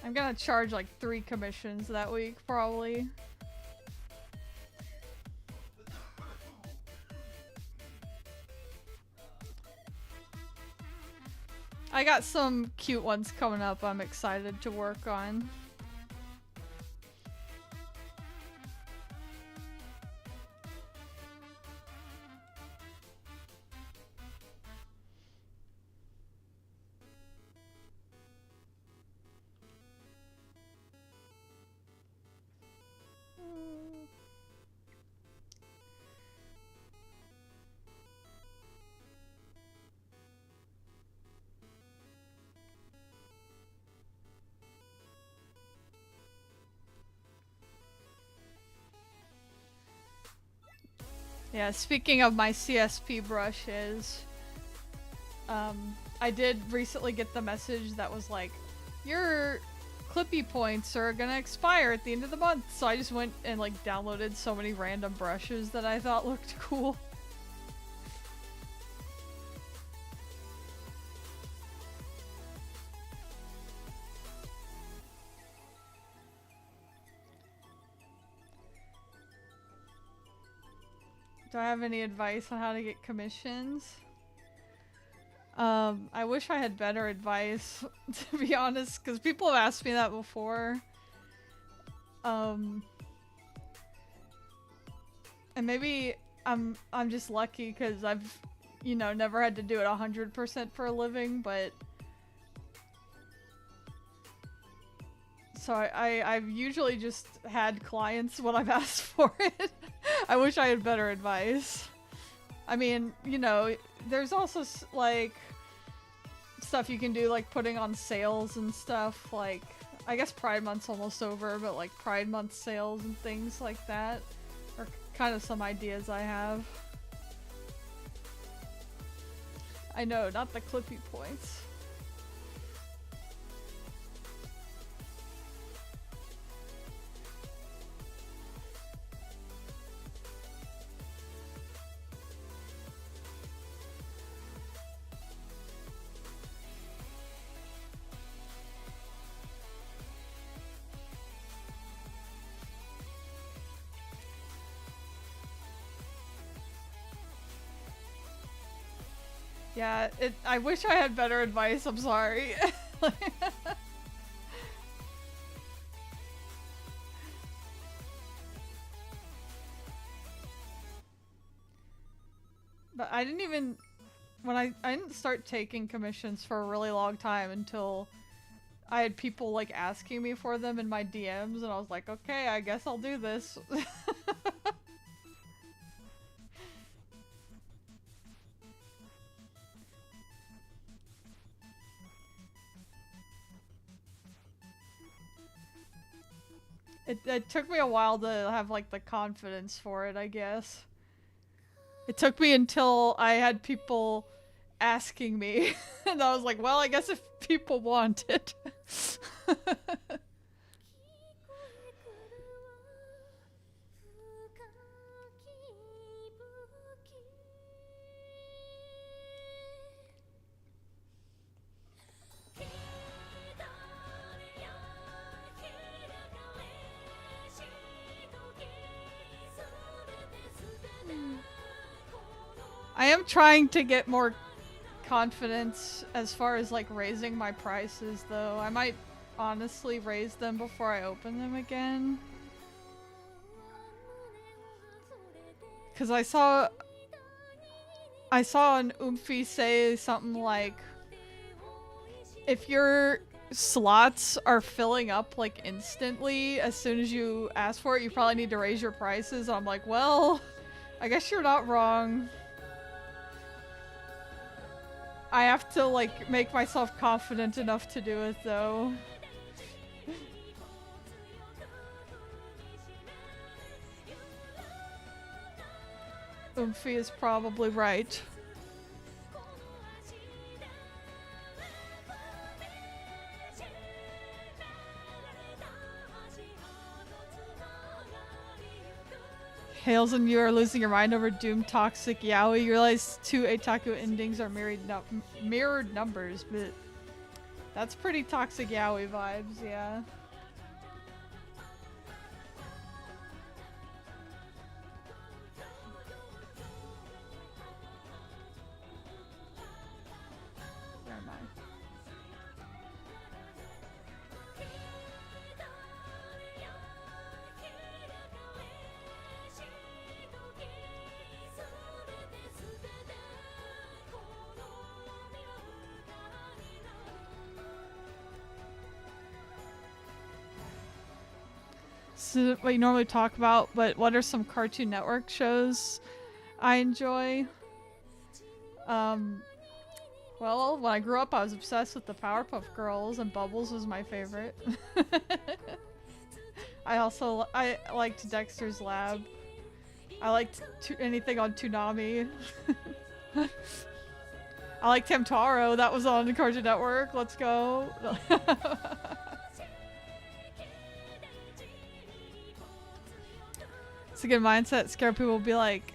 I'm gonna charge like 3 commissions that week, probably. I got some cute ones coming up I'm excited to work on. Yeah, speaking of my CSP brushes, I did recently get the message that was like, your Clippy points are gonna expire at the end of the month. So I just went and like downloaded so many random brushes that I thought looked cool. Do I have any advice on how to get commissions? I wish I had better advice, to be honest, because people have asked me that before. And maybe I'm just lucky because I've, you know, never had to do it 100% for a living, but so I've usually just had clients when I've asked for it. I wish I had better advice. I mean, you know, there's also like stuff you can do, like putting on sales and stuff. Like, I guess Pride Month's almost over, but like Pride Month sales and things like that are kind of some ideas I have. I know, not the Clippy points. Yeah, I wish I had better advice, I'm sorry. But I didn't even, I didn't start taking commissions for a really long time until I had people like asking me for them in my DMs, and I was like, okay, I guess I'll do this. It took me a while to have like the confidence for it, I guess. It took me until I had people asking me, and I was like, well, I guess if people want it. I am trying to get more confidence as far as like raising my prices, though. I might honestly raise them before I open them again. Cause I saw an Oomphy say something like, if your slots are filling up like instantly as soon as you ask for it, you probably need to raise your prices. I'm like, well, I guess you're not wrong. I have to like make myself confident enough to do it though. Oomphy is probably right. Hails and you are losing your mind over Doom Toxic Yaoi. You realize two Eitaku endings are mirrored numbers, but that's pretty Toxic Yaoi vibes, yeah. Never mind. So what you normally talk about, but what are some Cartoon Network shows I enjoy? Well, when I grew up, I was obsessed with the Powerpuff Girls, and Bubbles was my favorite. I liked Dexter's Lab. I liked anything on Toonami. I liked Hamtaro. That was on the Cartoon Network. Let's go. It's a good mindset. Scare people. Be like,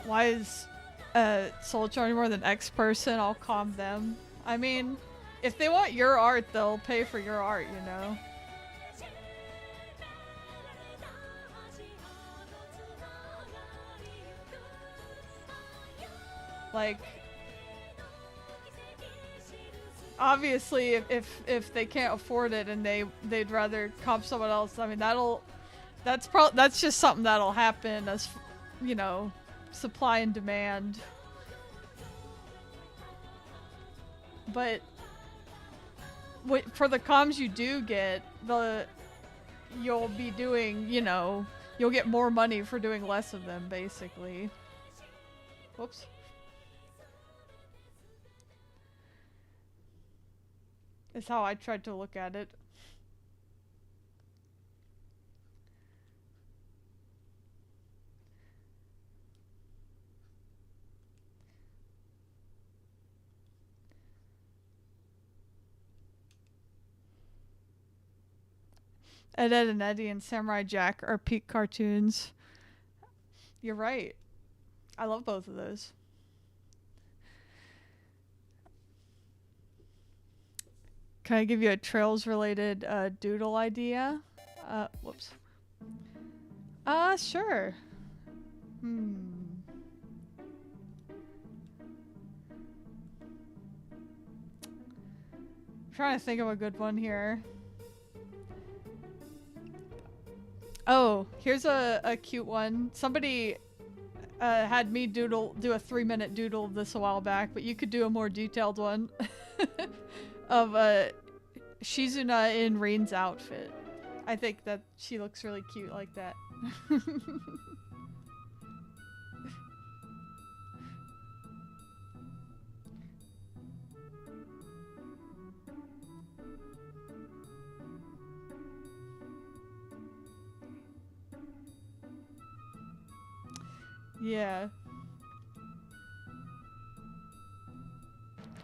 why is Soul charging more than X person? I'll calm them. I mean, if they want your art, they'll pay for your art, you know? Like, obviously, if they can't afford it and they'd rather comp someone else, I mean, that's just something that'll happen as, you know, supply and demand. But for the comms you do get, you'll be doing, you know, you'll get more money for doing less of them, basically. Whoops. Is how I tried to look at it. Ed, Edd n Eddy and Samurai Jack are peak cartoons. You're right. I love both of those. Can I give you a Trails related doodle idea? Whoops. Sure. I'm trying to think of a good one here. Oh, here's a cute one. Somebody had me do a 3-minute doodle of this a while back, but you could do a more detailed one of Shizuna in Rin's outfit. I think that she looks really cute like that. Yeah.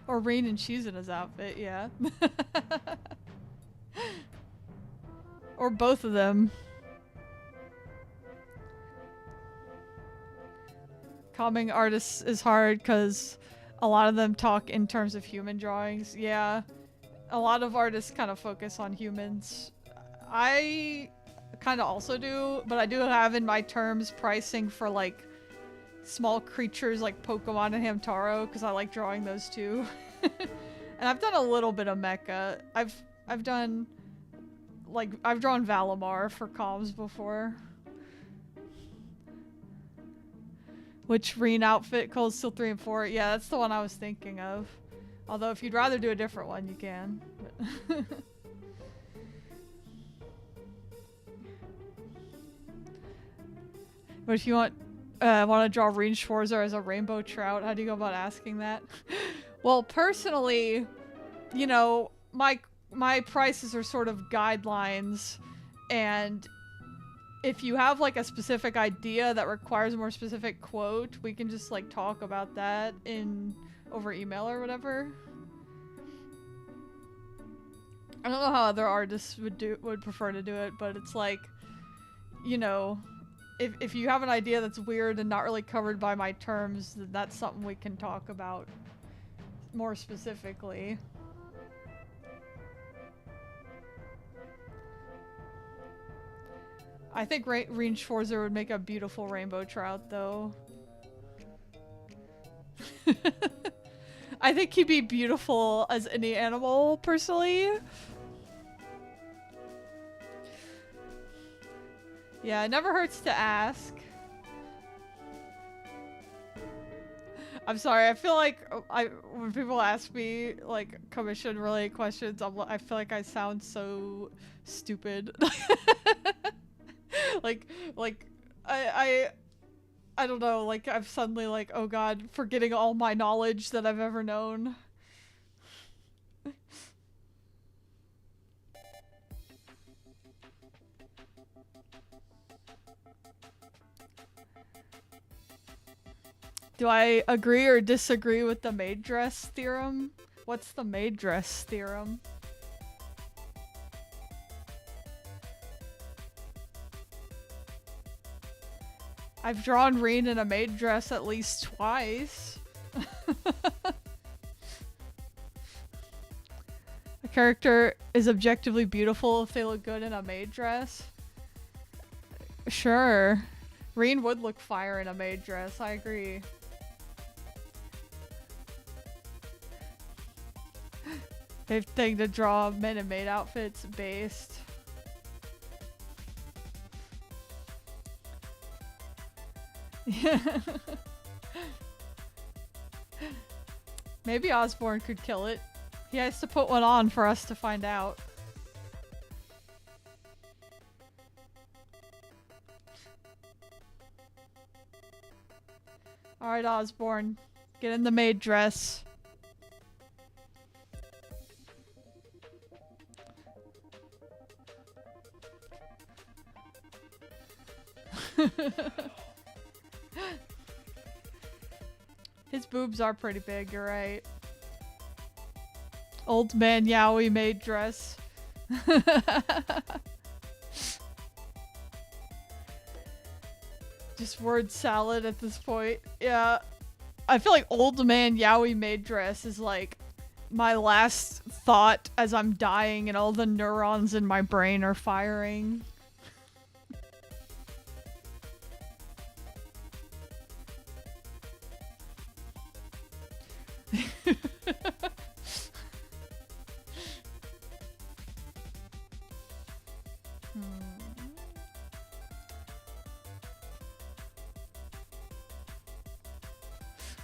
Or Rin and Shizuna's outfit, yeah. Or both of them. Calming artists is hard because a lot of them talk in terms of human drawings. Yeah. A lot of artists kind of focus on humans. I kind of also do, but I do have in my terms pricing for like small creatures like Pokemon and Hamtaro because I like drawing those too. And I've done a little bit of mecha. I've done like I've drawn Valimar for comms before. Which Rin outfit? Cold Steel 3 and 4. Yeah, that's the one I was thinking of. Although if you'd rather do a different one, you can. But if you want to draw Rin Schwarzer as a rainbow trout, how do you go about asking that? Well, personally, you know, my prices are sort of guidelines, and if you have like a specific idea that requires a more specific quote, we can just like talk about that over email or whatever. I don't know how other artists would prefer to do it, but it's like, you know, if you have an idea that's weird and not really covered by my terms, then that's something we can talk about more specifically. I think Rin Schwarzer would make a beautiful rainbow trout, though. I think he'd be beautiful as any animal, personally. Yeah, it never hurts to ask. I'm sorry, I feel like when people ask me, like, commission-related questions, I feel like I sound so stupid. like, I don't know, like, I'm suddenly like, oh god, forgetting all my knowledge that I've ever known. Do I agree or disagree with the maid dress theorem? What's the maid dress theorem? I've drawn Reen in a maid dress at least twice. A character is objectively beautiful if they look good in a maid dress. Sure. Reen would look fire in a maid dress, I agree. Favorite thing to draw men in maid outfits based. Maybe Osborne could kill it. He has to put one on for us to find out. Alright, Osborne. Get in the maid dress. His boobs are pretty big, you're right. Old man Yowie maid dress. Just word salad at this point. Yeah. I feel like old man Yowie maid dress is like my last thought as I'm dying and all the neurons in my brain are firing.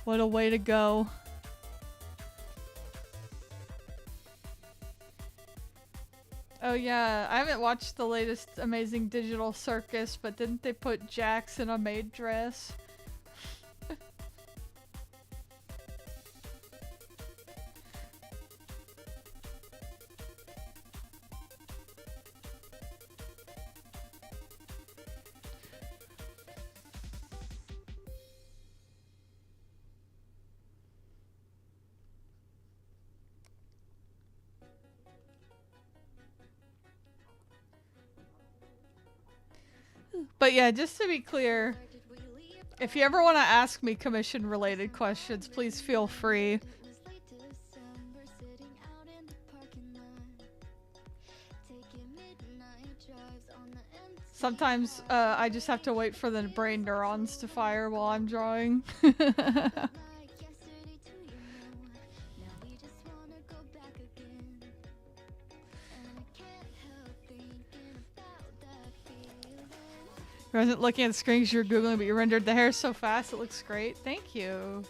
What a way to go. Oh yeah, I haven't watched the latest Amazing Digital Circus, but didn't they put Jax in a maid dress? But yeah, just to be clear, if you ever want to ask me commission-related questions, please feel free. Sometimes I just have to wait for the brain neurons to fire while I'm drawing. I wasn't looking at the screens you were Googling, but you rendered the hair so fast, it looks great. Thank you.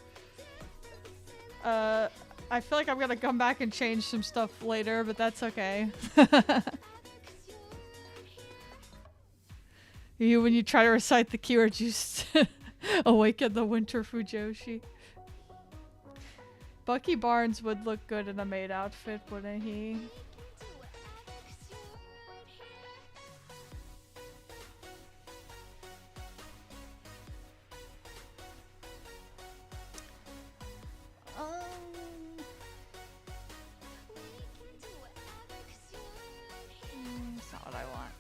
I feel like I'm gonna come back and change some stuff later, but that's okay. When you try to recite the keywords, you just awaken the winter Fujoshi. Bucky Barnes would look good in a maid outfit, wouldn't he? That's not what I want.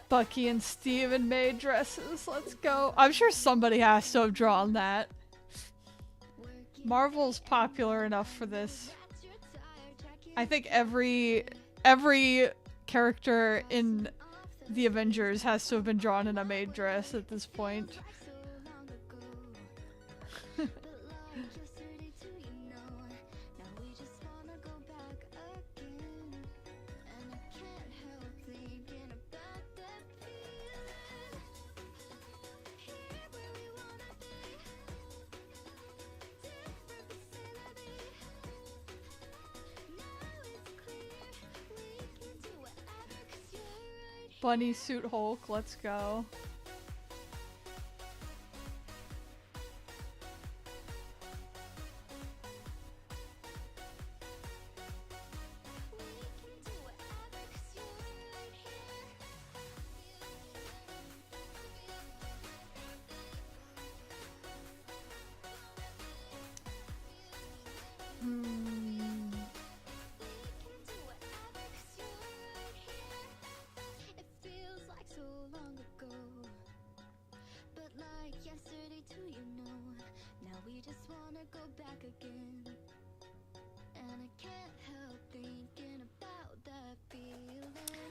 Bucky and Steve in maid dresses. Let's go. I'm sure somebody has to have drawn that. Marvel's popular enough for this. I think every character in the Avengers has to have been drawn in a maid dress at this point. Bunny suit Hulk, let's go.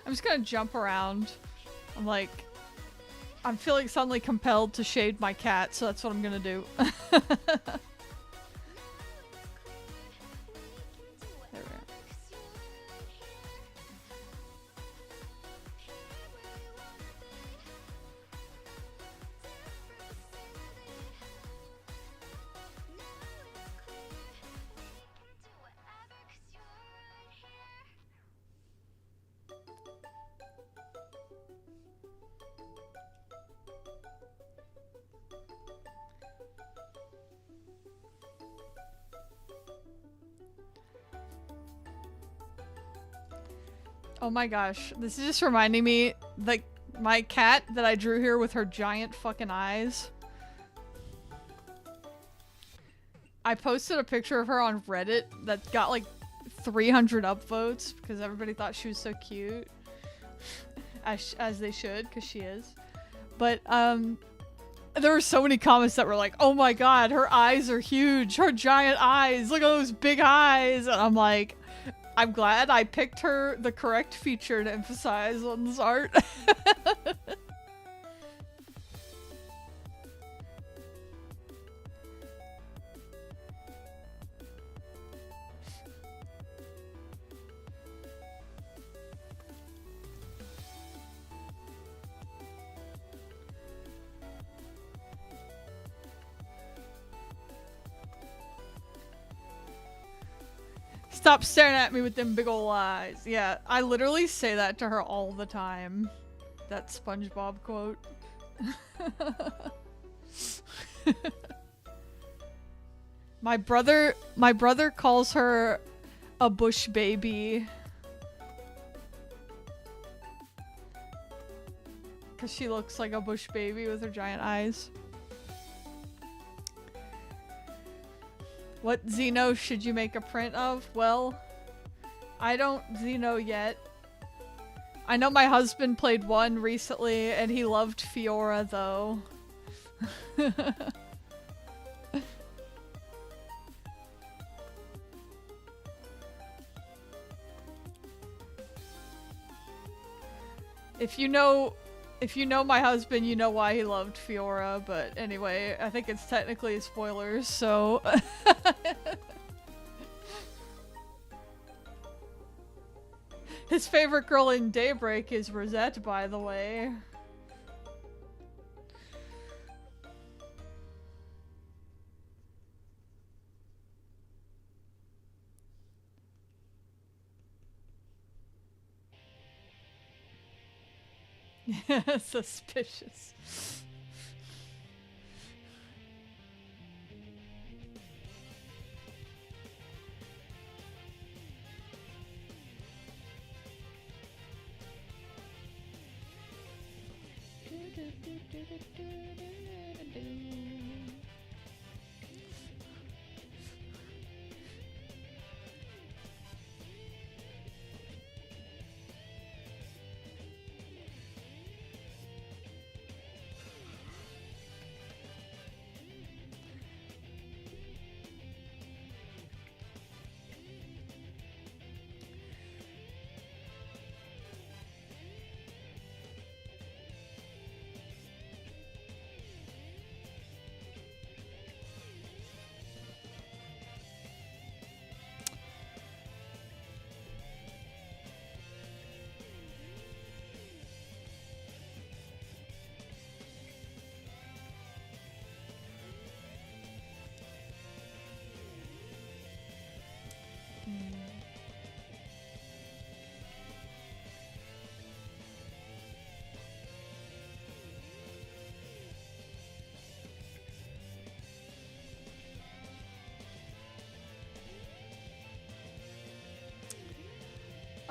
I'm just gonna jump around. I'm feeling suddenly compelled to shade my cat, so that's what I'm gonna do. There we go. Oh my gosh, this is just reminding me, like, my cat that I drew here with her giant fucking eyes. I posted a picture of her on Reddit that got like 300 upvotes because everybody thought she was so cute. As they should, because she is. But, there were so many comments that were like, oh my god, her eyes are huge, her giant eyes, look at those big eyes. And I'm like, I'm glad I picked her the correct feature to emphasize on this art. Stop staring at me with them big ol' eyes. Yeah, I literally say that to her all the time. That SpongeBob quote. My brother calls her a bush baby. Cause she looks like a bush baby with her giant eyes. What Xeno should you make a print of? Well, I don't Xeno yet. I know my husband played one recently and he loved Fiora though. If you know my husband, you know why he loved Fiora, but anyway, I think it's technically spoilers, so... His favorite girl in Daybreak is Rosette, by the way. Suspicious.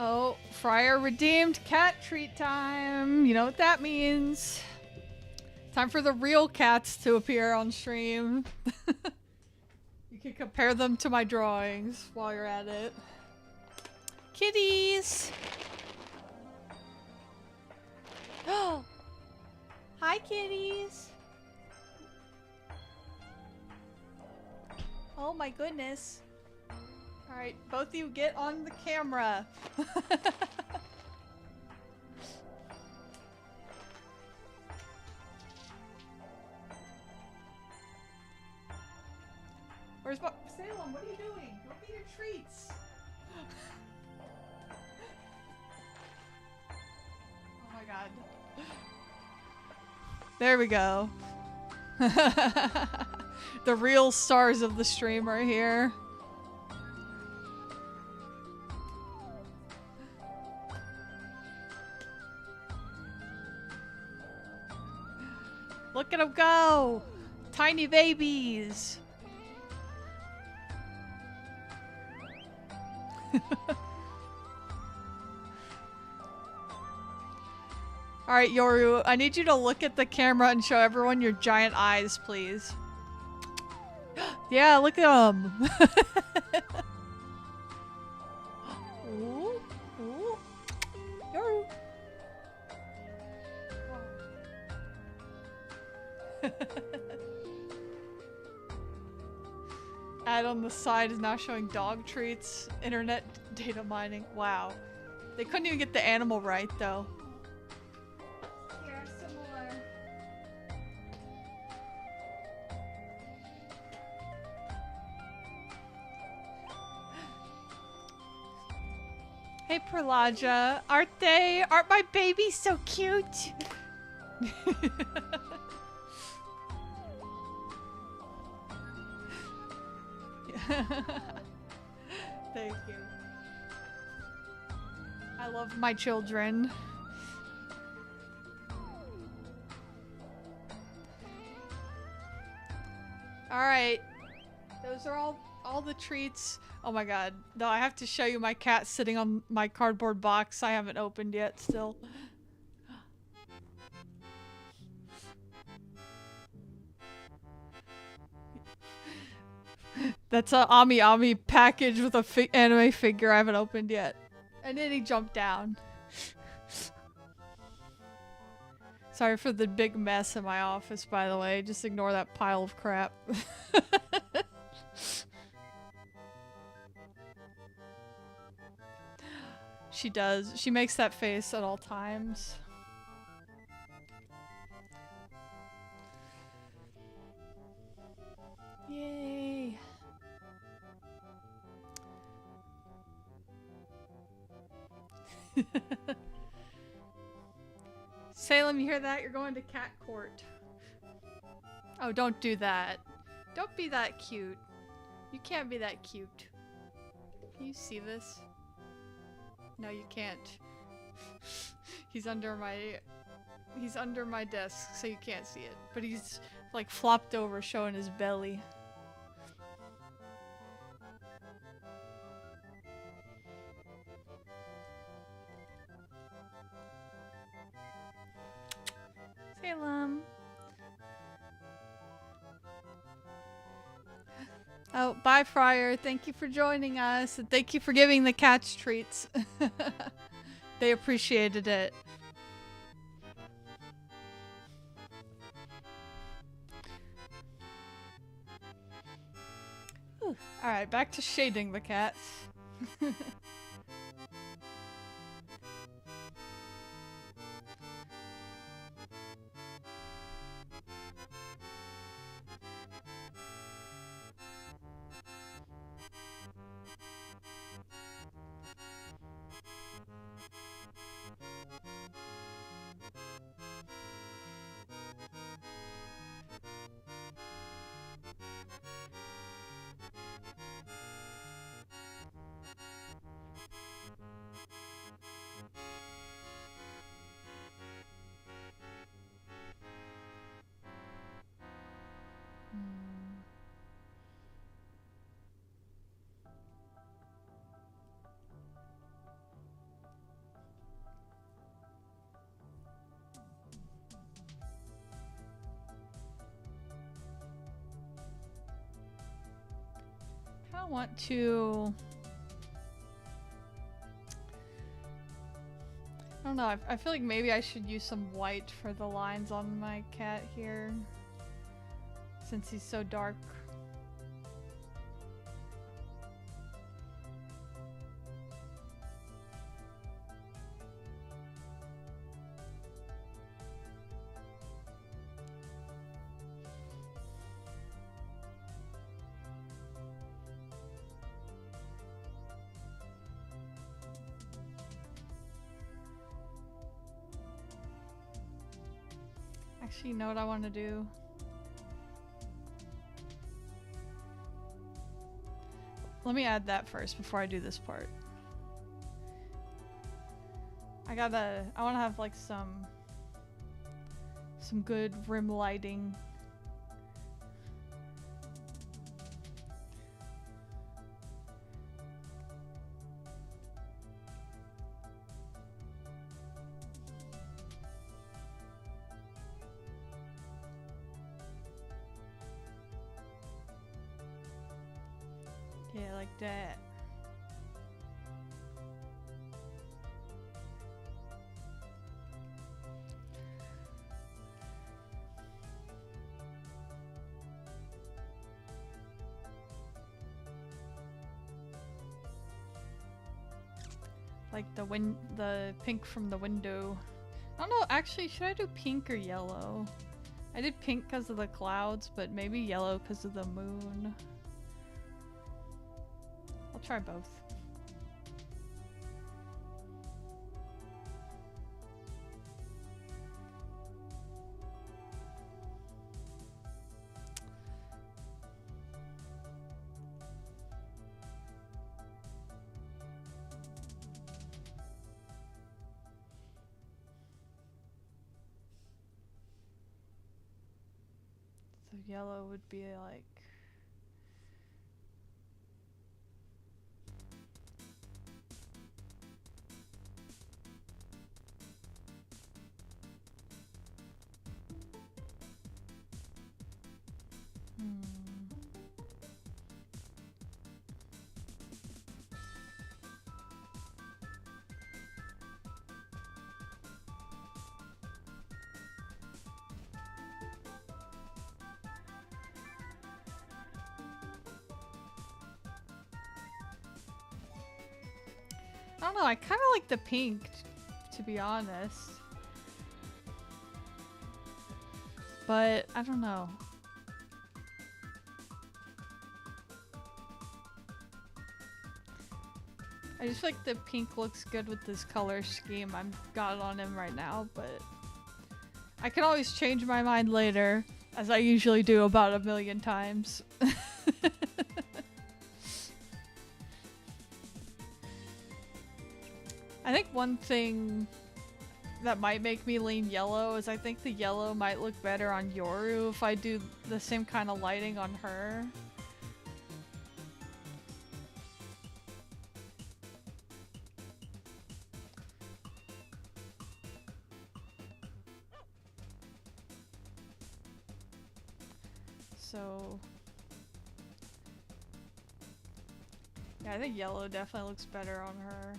Oh, Friar redeemed, cat treat time. You know what that means. Time for the real cats to appear on stream. You can compare them to my drawings while you're at it. Kitties! Oh! Hi, kitties! Oh my goodness. Alright, both of you get on the camera. Where's Salem? What are you doing? Go get your treats. Oh my god. There we go. The real stars of the stream are here. Look at them go! Tiny babies! Alright, Yoru, I need you to look at the camera and show everyone your giant eyes, please. Yeah, look at them! Ooh, ooh. Yoru! Ad on the side is now showing dog treats. Internet data mining. Wow. They couldn't even get the animal right, though. Here, some more. Hey, Pralaja. Aren't my babies so cute? Thank you. I love my children. Alright. Those are all the treats. Oh my god. No, I have to show you my cat sitting on my cardboard box I haven't opened yet still. That's a Ami Ami package with a anime figure I haven't opened yet. And then he jumped down. Sorry for the big mess in my office, by the way. Just ignore that pile of crap. She does. She makes that face at all times. Yay. Salem, you hear that? You're going to cat court. Oh, don't do that. Don't be that cute. You can't be that cute. Can you see this? No, you can't. He's under my desk, so you can't see it. But he's like flopped over, showing his belly. Salem. Oh, bye, Friar. Thank you for joining us, and thank you for giving the cats treats. They appreciated it. Alright, back to shading the cats. I want to... I don't know, I feel like maybe I should use some white for the lines on my cat here. Since he's so dark. Actually, you know what I want to do? Let me add that first before I do this part. I want to have like some good rim lighting. Yeah, like that. Like the pink from the window. I don't know, actually, should I do pink or yellow? I did pink because of the clouds, but maybe yellow because of the moon. I'll try both. So yellow would be like... I don't know, I kind of like the pink, to be honest. But, I don't know. I just feel like the pink looks good with this color scheme I've got on him right now, but I can always change my mind later, as I usually do about 1,000,000 times. I think one thing that might make me lean yellow is I think the yellow might look better on Yoru if I do the same kind of lighting on her. So yeah, I think yellow definitely looks better on her.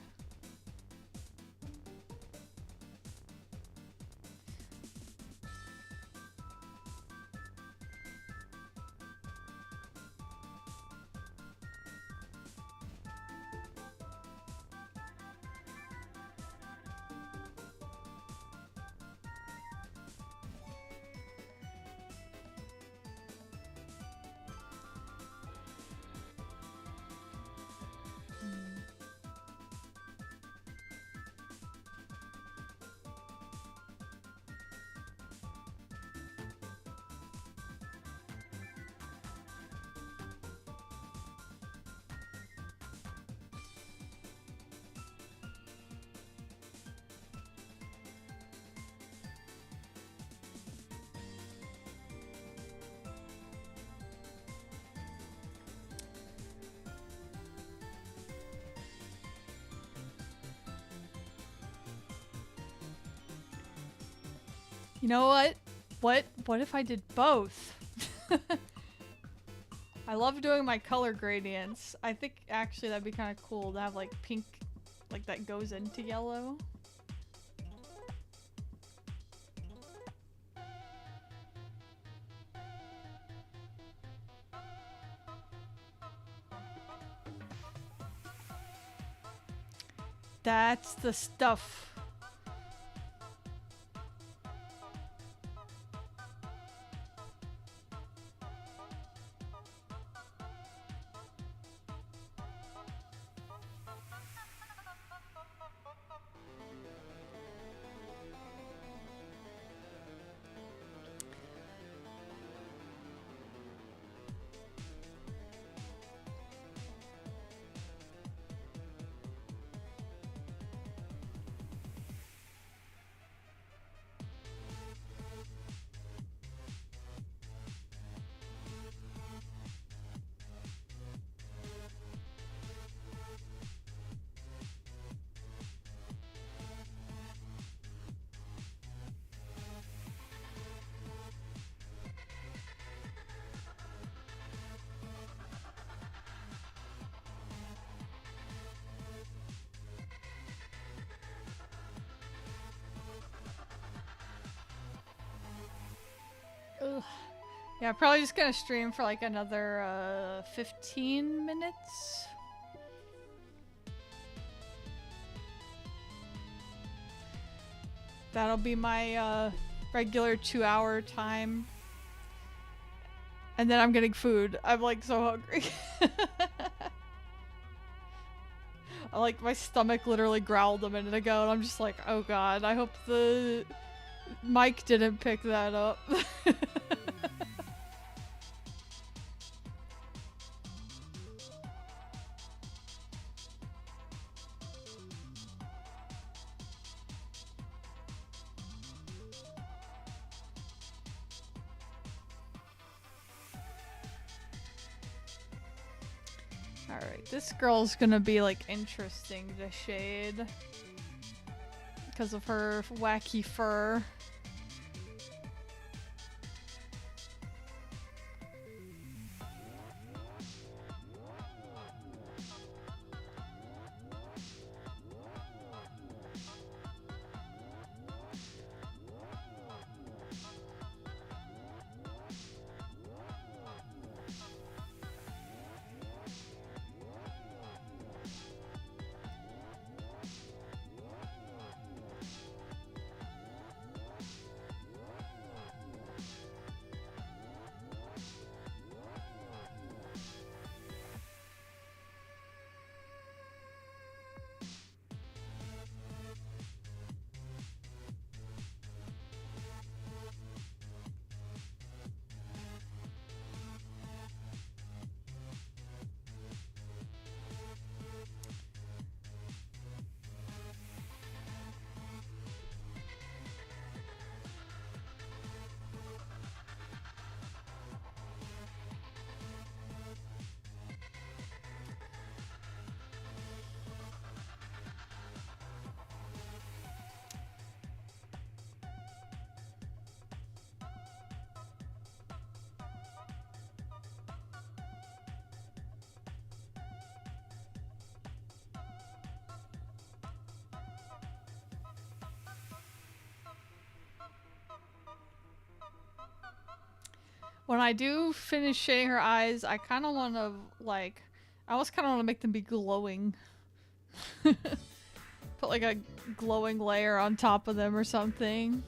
You know what? What if I did both? I love doing my color gradients. I think actually that'd be kind of cool to have like pink, like that goes into yellow. That's the stuff. Yeah, probably just gonna stream for like another 15 minutes. That'll be my regular 2-hour time. And then I'm getting food. I'm like so hungry. Like my stomach literally growled a minute ago and I'm just like, oh god, I hope the mic didn't pick that up. Alright, this girl's gonna be like interesting to shade because of her wacky fur. When I do finish shading her eyes, I kind of want to, like, I almost kind of want to make them be glowing. Put, like, a glowing layer on top of them or something.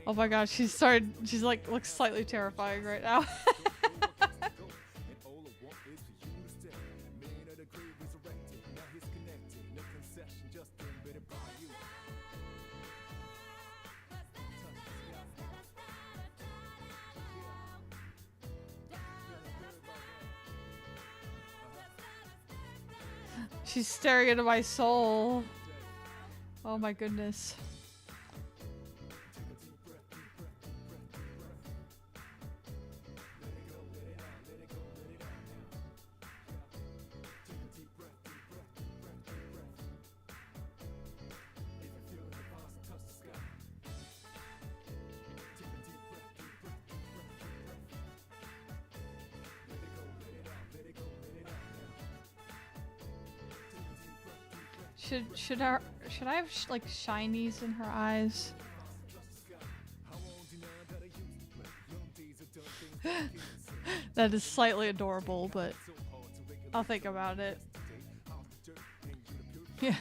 Oh my god, she's like, looks slightly terrifying right now. She's staring into my soul. Oh my goodness. Should I have like shinies in her eyes? That is slightly adorable, but I'll think about it. Yeah.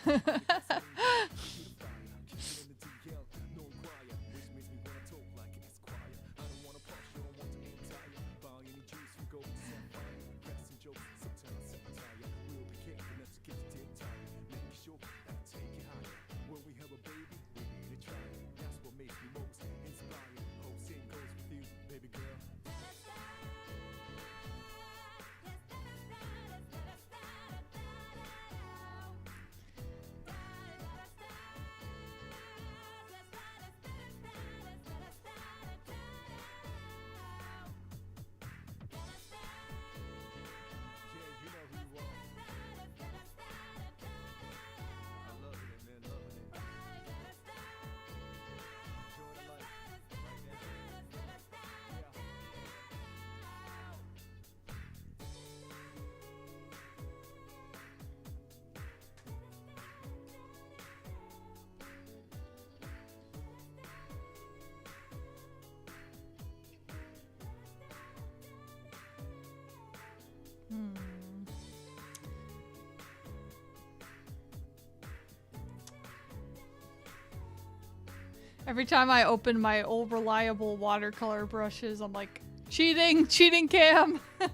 Every time I open my old reliable watercolor brushes, I'm like, cheating! Cheating cam! I'm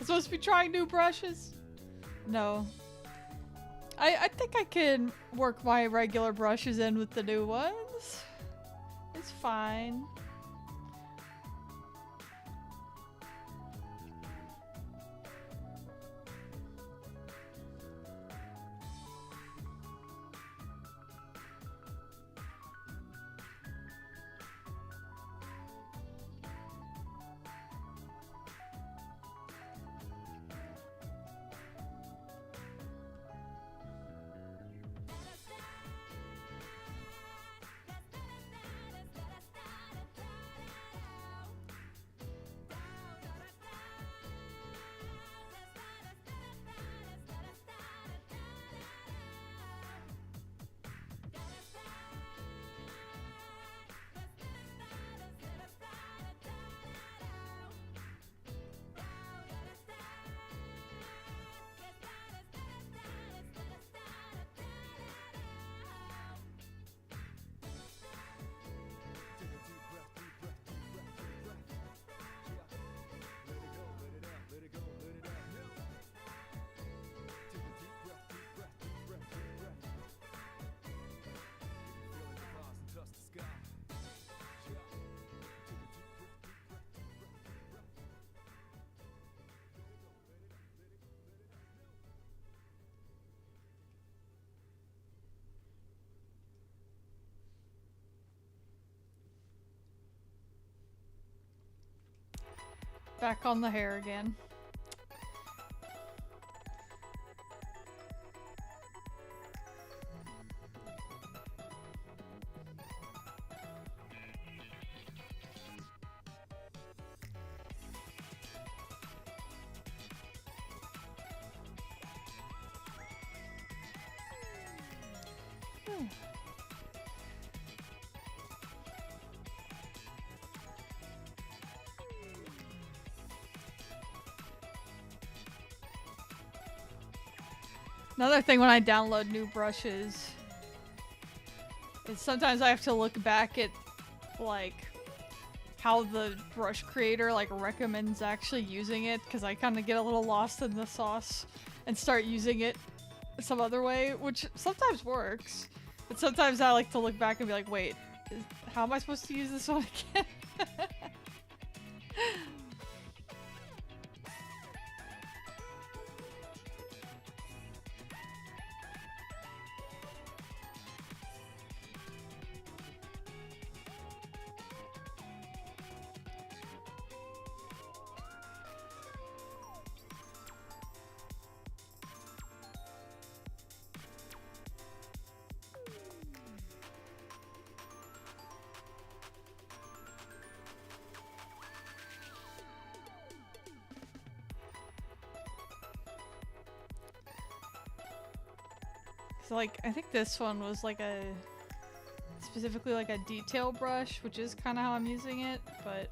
supposed to be trying new brushes. No. I think I can work my regular brushes in with the new ones. It's fine. Back on the hair again. Another thing when I download new brushes is sometimes I have to look back at like how the brush creator like recommends actually using it, because I kind of get a little lost in the sauce and start using it some other way, which sometimes works, but sometimes I like to look back and be like, wait, how am I supposed to use this one again? So like, I think this one was like a, specifically like a detail brush, which is kind of how I'm using it, but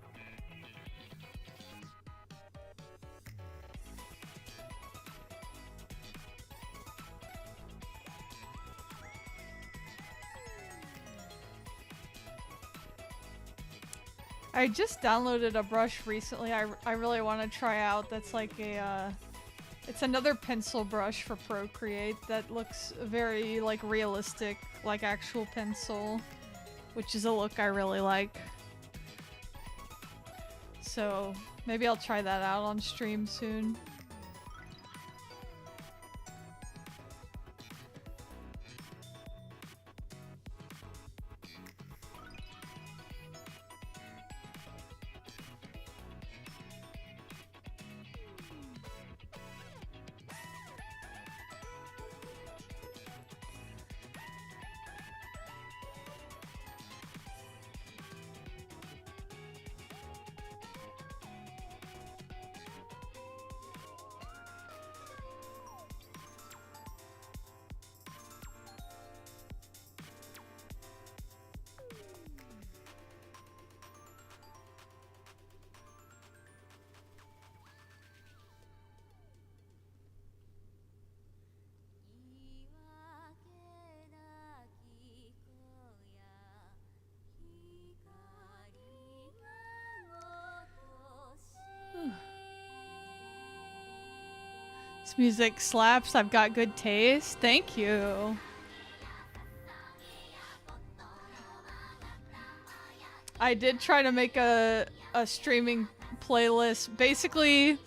I just downloaded a brush recently I really want to try out that's like a, it's another pencil brush for Procreate that looks very like realistic, like actual pencil, which is a look I really like. So maybe I'll try that out on stream soon. This music slaps. I've got good taste. Thank you. I did try to make a streaming playlist. Basically,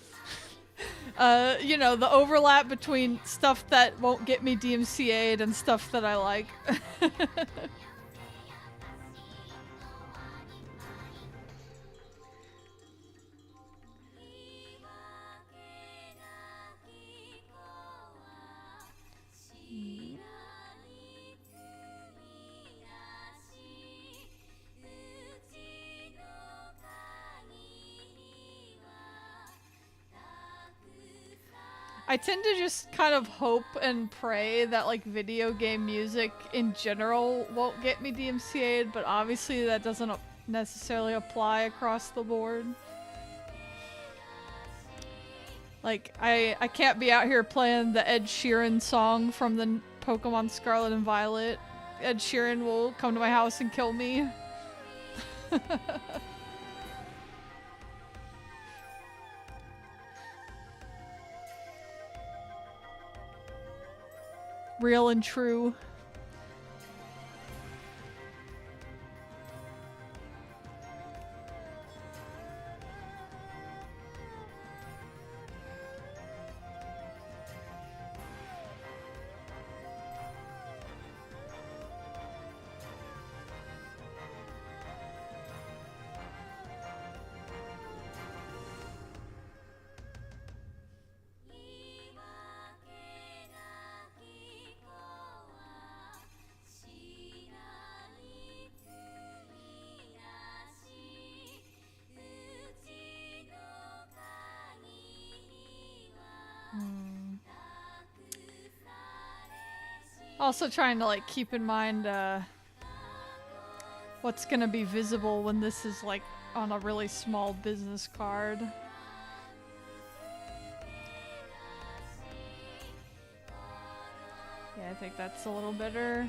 you know, the overlap between stuff that won't get me DMCA'd and stuff that I like. I tend to just kind of hope and pray that like video game music in general won't get me DMCA'd, but obviously that doesn't necessarily apply across the board. Like, I can't be out here playing the Ed Sheeran song from the Pokemon Scarlet and Violet. Ed Sheeran will come to my house and kill me. Real and true. Also trying to like keep in mind what's gonna be visible when this is like on a really small business card. Yeah, I think that's a little better.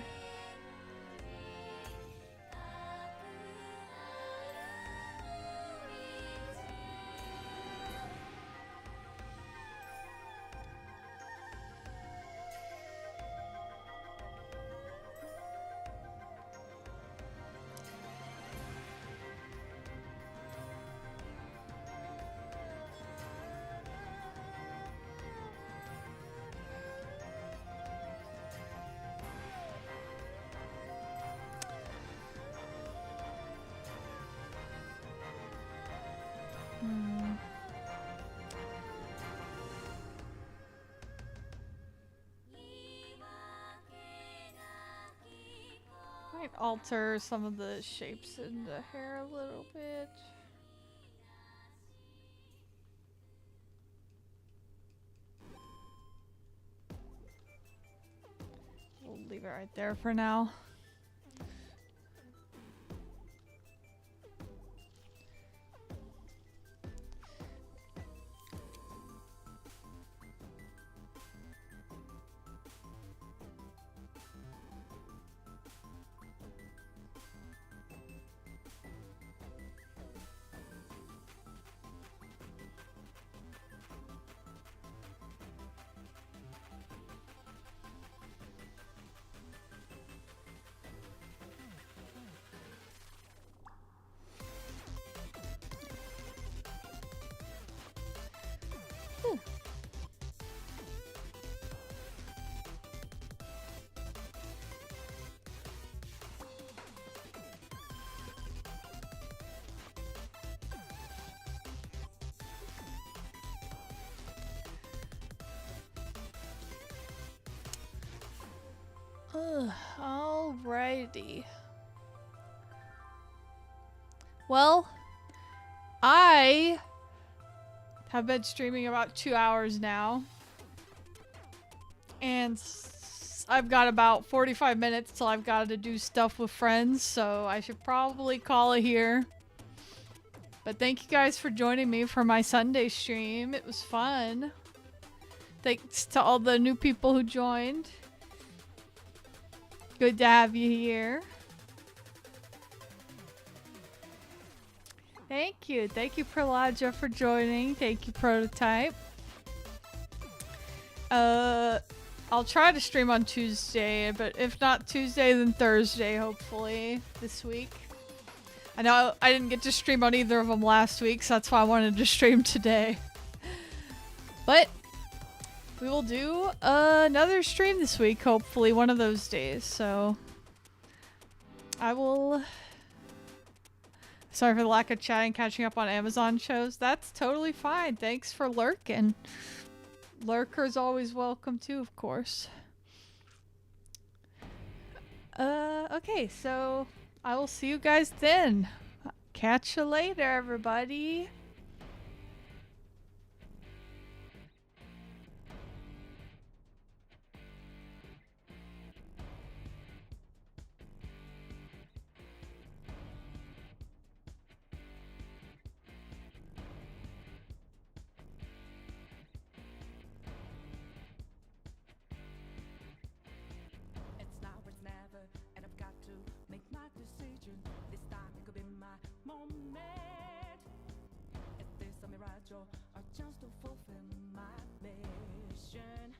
Might alter some of the shapes in the hair a little bit. We'll leave it right there for now. Alrighty. Well, I have been streaming about 2 hours now. And I've got about 45 minutes till I've got to do stuff with friends, so I should probably call it here. But thank you guys for joining me for my Sunday stream. It was fun. Thanks to all the new people who joined. Good to have you here. Thank you. Thank you, Pralaja, for joining. Thank you, Prototype. I'll try to stream on Tuesday, but if not Tuesday, then Thursday, hopefully, this week. I know I didn't get to stream on either of them last week, so that's why I wanted to stream today. But we will do another stream this week, hopefully, one of those days, so I will... Sorry for the lack of chatting, catching up on Amazon shows. That's totally fine. Thanks for lurking. Lurker's always welcome too, of course. Okay, so I will see you guys then. Catch you later, everybody. It's now or it's never, and I've got to make my decision. This time it could be my moment. Is this a mirage or a chance to fulfill my mission?